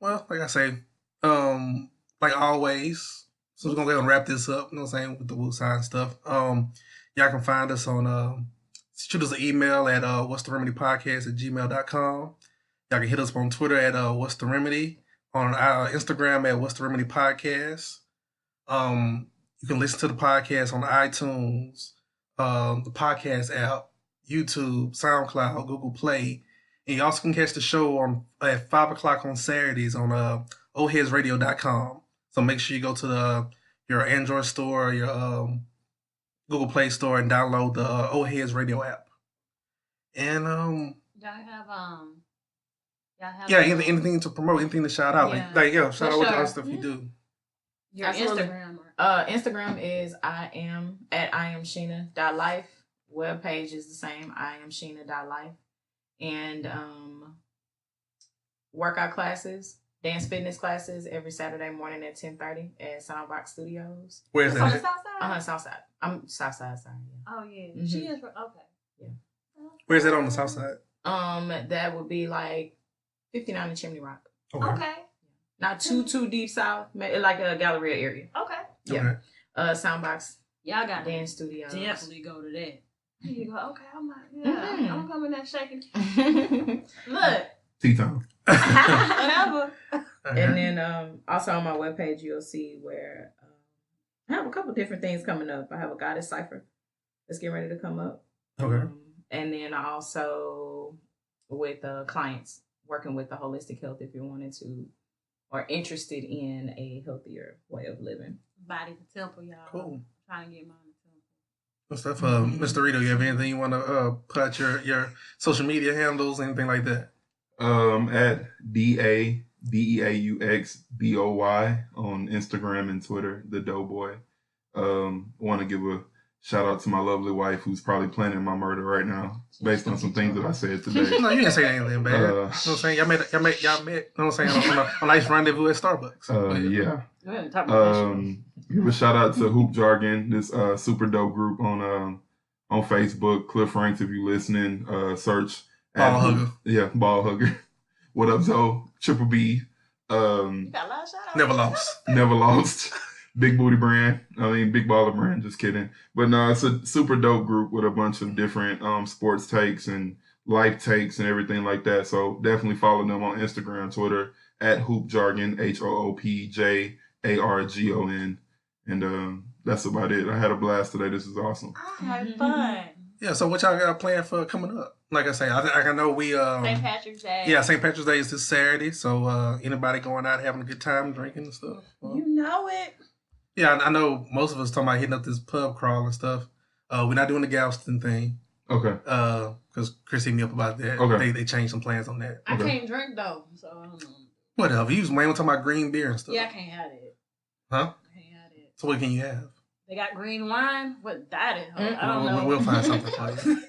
Well, like I say, like always, so we're gonna go ahead and wrap this up, you know what I'm saying, with the woosah and stuff. Y'all can find us on shoot us an email at what's the remedy podcast @gmail.com. Y'all can hit us on Twitter at what's the remedy, on our Instagram at what's the remedy podcast. You can listen to the podcast on iTunes, the podcast app, YouTube, SoundCloud, Google Play, and you also can catch the show at 5:00 on Saturdays on oldheadsradio.com. So make sure you go to your Android store, your Google Play store, and download the Old Heads Radio app. And Y'all have yeah, anything to promote, anything to shout out, Yeah. shout out For what the sure. other stuff you do. your Absolutely. Instagram. Instagram is Iamsheena.life. Webpage is the same, Iamsheena.life. And workout classes, dance fitness classes every Saturday morning at 10:30 at Soundbox Studios. Where's It's on the that? south side? Southside. I'm Southside, sorry. Oh, yeah. Mhm. She is. Okay. Where's that on the south side? That would be like 59 in Chimney Rock. Okay. Not too deep south, like a Galleria area. Okay. Yeah. Soundbox Y'all got to Dance Studios. definitely go to that. You go, okay, I'm like, Mhm. I'm coming there shaking. And Look, Tea time. whatever. then also on my webpage, you'll see where I have a couple different things coming up. I have a goddess cipher that's getting ready to come up. Okay. And then also with clients working with the holistic health if you wanted to or interested in a healthier way of living. Body to temple, y'all. Cool. Trying to get mine to temple. Good stuff. Mr. Rito, you have anything you want to put out your social media handles, anything like that? At DADEAUXBOY on Instagram and Twitter, the Dadeauxboy. Want to give a Shout out to my lovely wife who's probably planning my murder right now based on some things that I said today. No, you didn't say anything bad. You know what I'm saying? Y'all met, you know what I'm saying, on a nice rendezvous at Starbucks. Yeah. Yeah. Give a shout out to Hoop Jargon, this super dope group on Facebook. Cliff Ranks, if you listening, search Ball Hugger. Yeah, Ball Hugger. What up, Zoe? Triple B. You got a lot of shout-outs. Never lost. Never lost. Big booty brand. Big baller brand. Just kidding. But no, it's a super dope group with a bunch of different sports takes and life takes and everything like that. So definitely follow them on Instagram, Twitter at Hoop Jargon, HoopJargon. And that's about it. I had a blast today. This is awesome. I had fun. Yeah, so what y'all got planned for coming up? Like I say, I know we... St. Patrick's Day. Yeah, St. Patrick's Day is this Saturday. So anybody going out having a good time, drinking and stuff? You know it. Yeah, I know most of us talking about hitting up this pub crawl and stuff. We're not doing the Galveston thing. Okay. Because Chris hit me up about that. Okay. They changed some plans on that. I can't drink though, so I don't know. Whatever. You was mainly talking about green beer and stuff. Yeah, I can't have it. Huh? I can't have it. So what can you have? They got green wine? What that is? I don't know. We'll find something for you.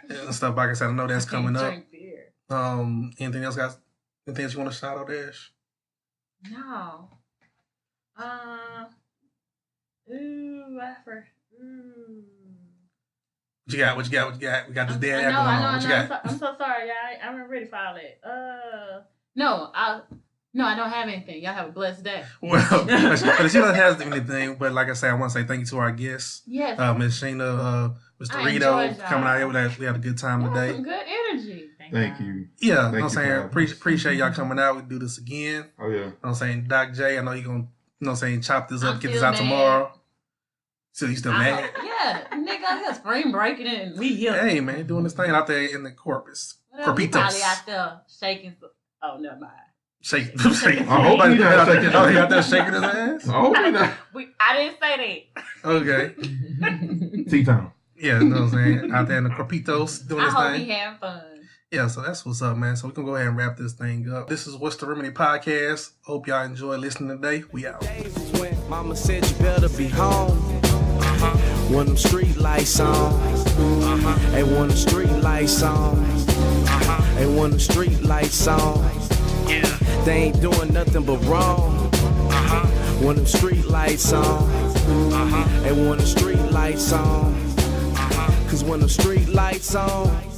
And stuff, like I said, I know that's coming up. Drink beer. Anything else, guys? Anything else you want to shout out, Ash? No. What you got? We got this dead act I going on. What you got? I'm so sorry, y'all. I'm ready for all that. No, I don't have anything. Y'all have a blessed day. Well, but she doesn't have anything. But like I said, I want to say thank you to our guests. Yes. Miss Sheena, Mr. I Rito, enjoyed y'all. coming out here. We had a good time Y'all today. some good energy. Thank you. Yeah, Thank I'm you saying for having us. appreciate y'all coming out. We do this again. Oh, yeah. I'm saying Doc J, I know you're gonna chop this up, I'm get this still out mad. tomorrow. So you still mad? Yeah, nigga out here spring breaking it and we here. Hey man, doing this thing out there in the Corpus. Whatever, he Corpitos. probably out there shaking. Oh, never mind. Shake. I hope he not shaking. Oh, he out there shaking his ass? I hope he not. I didn't say that. Okay. T-Town. Yeah, you know what I'm saying? Out there in the Corpitos doing I this hope thing. he having fun. Yeah, so that's what's up, man. So we can go ahead and wrap this thing up. This is What's the Remedy Podcast. Hope y'all enjoy listening today. We out. Days was when mama said you better be home. When them street lights on. And when the street lights on. And when the street lights on. They ain't doing nothing but wrong. When them street lights on. And when the street lights on. Cause when the street lights on.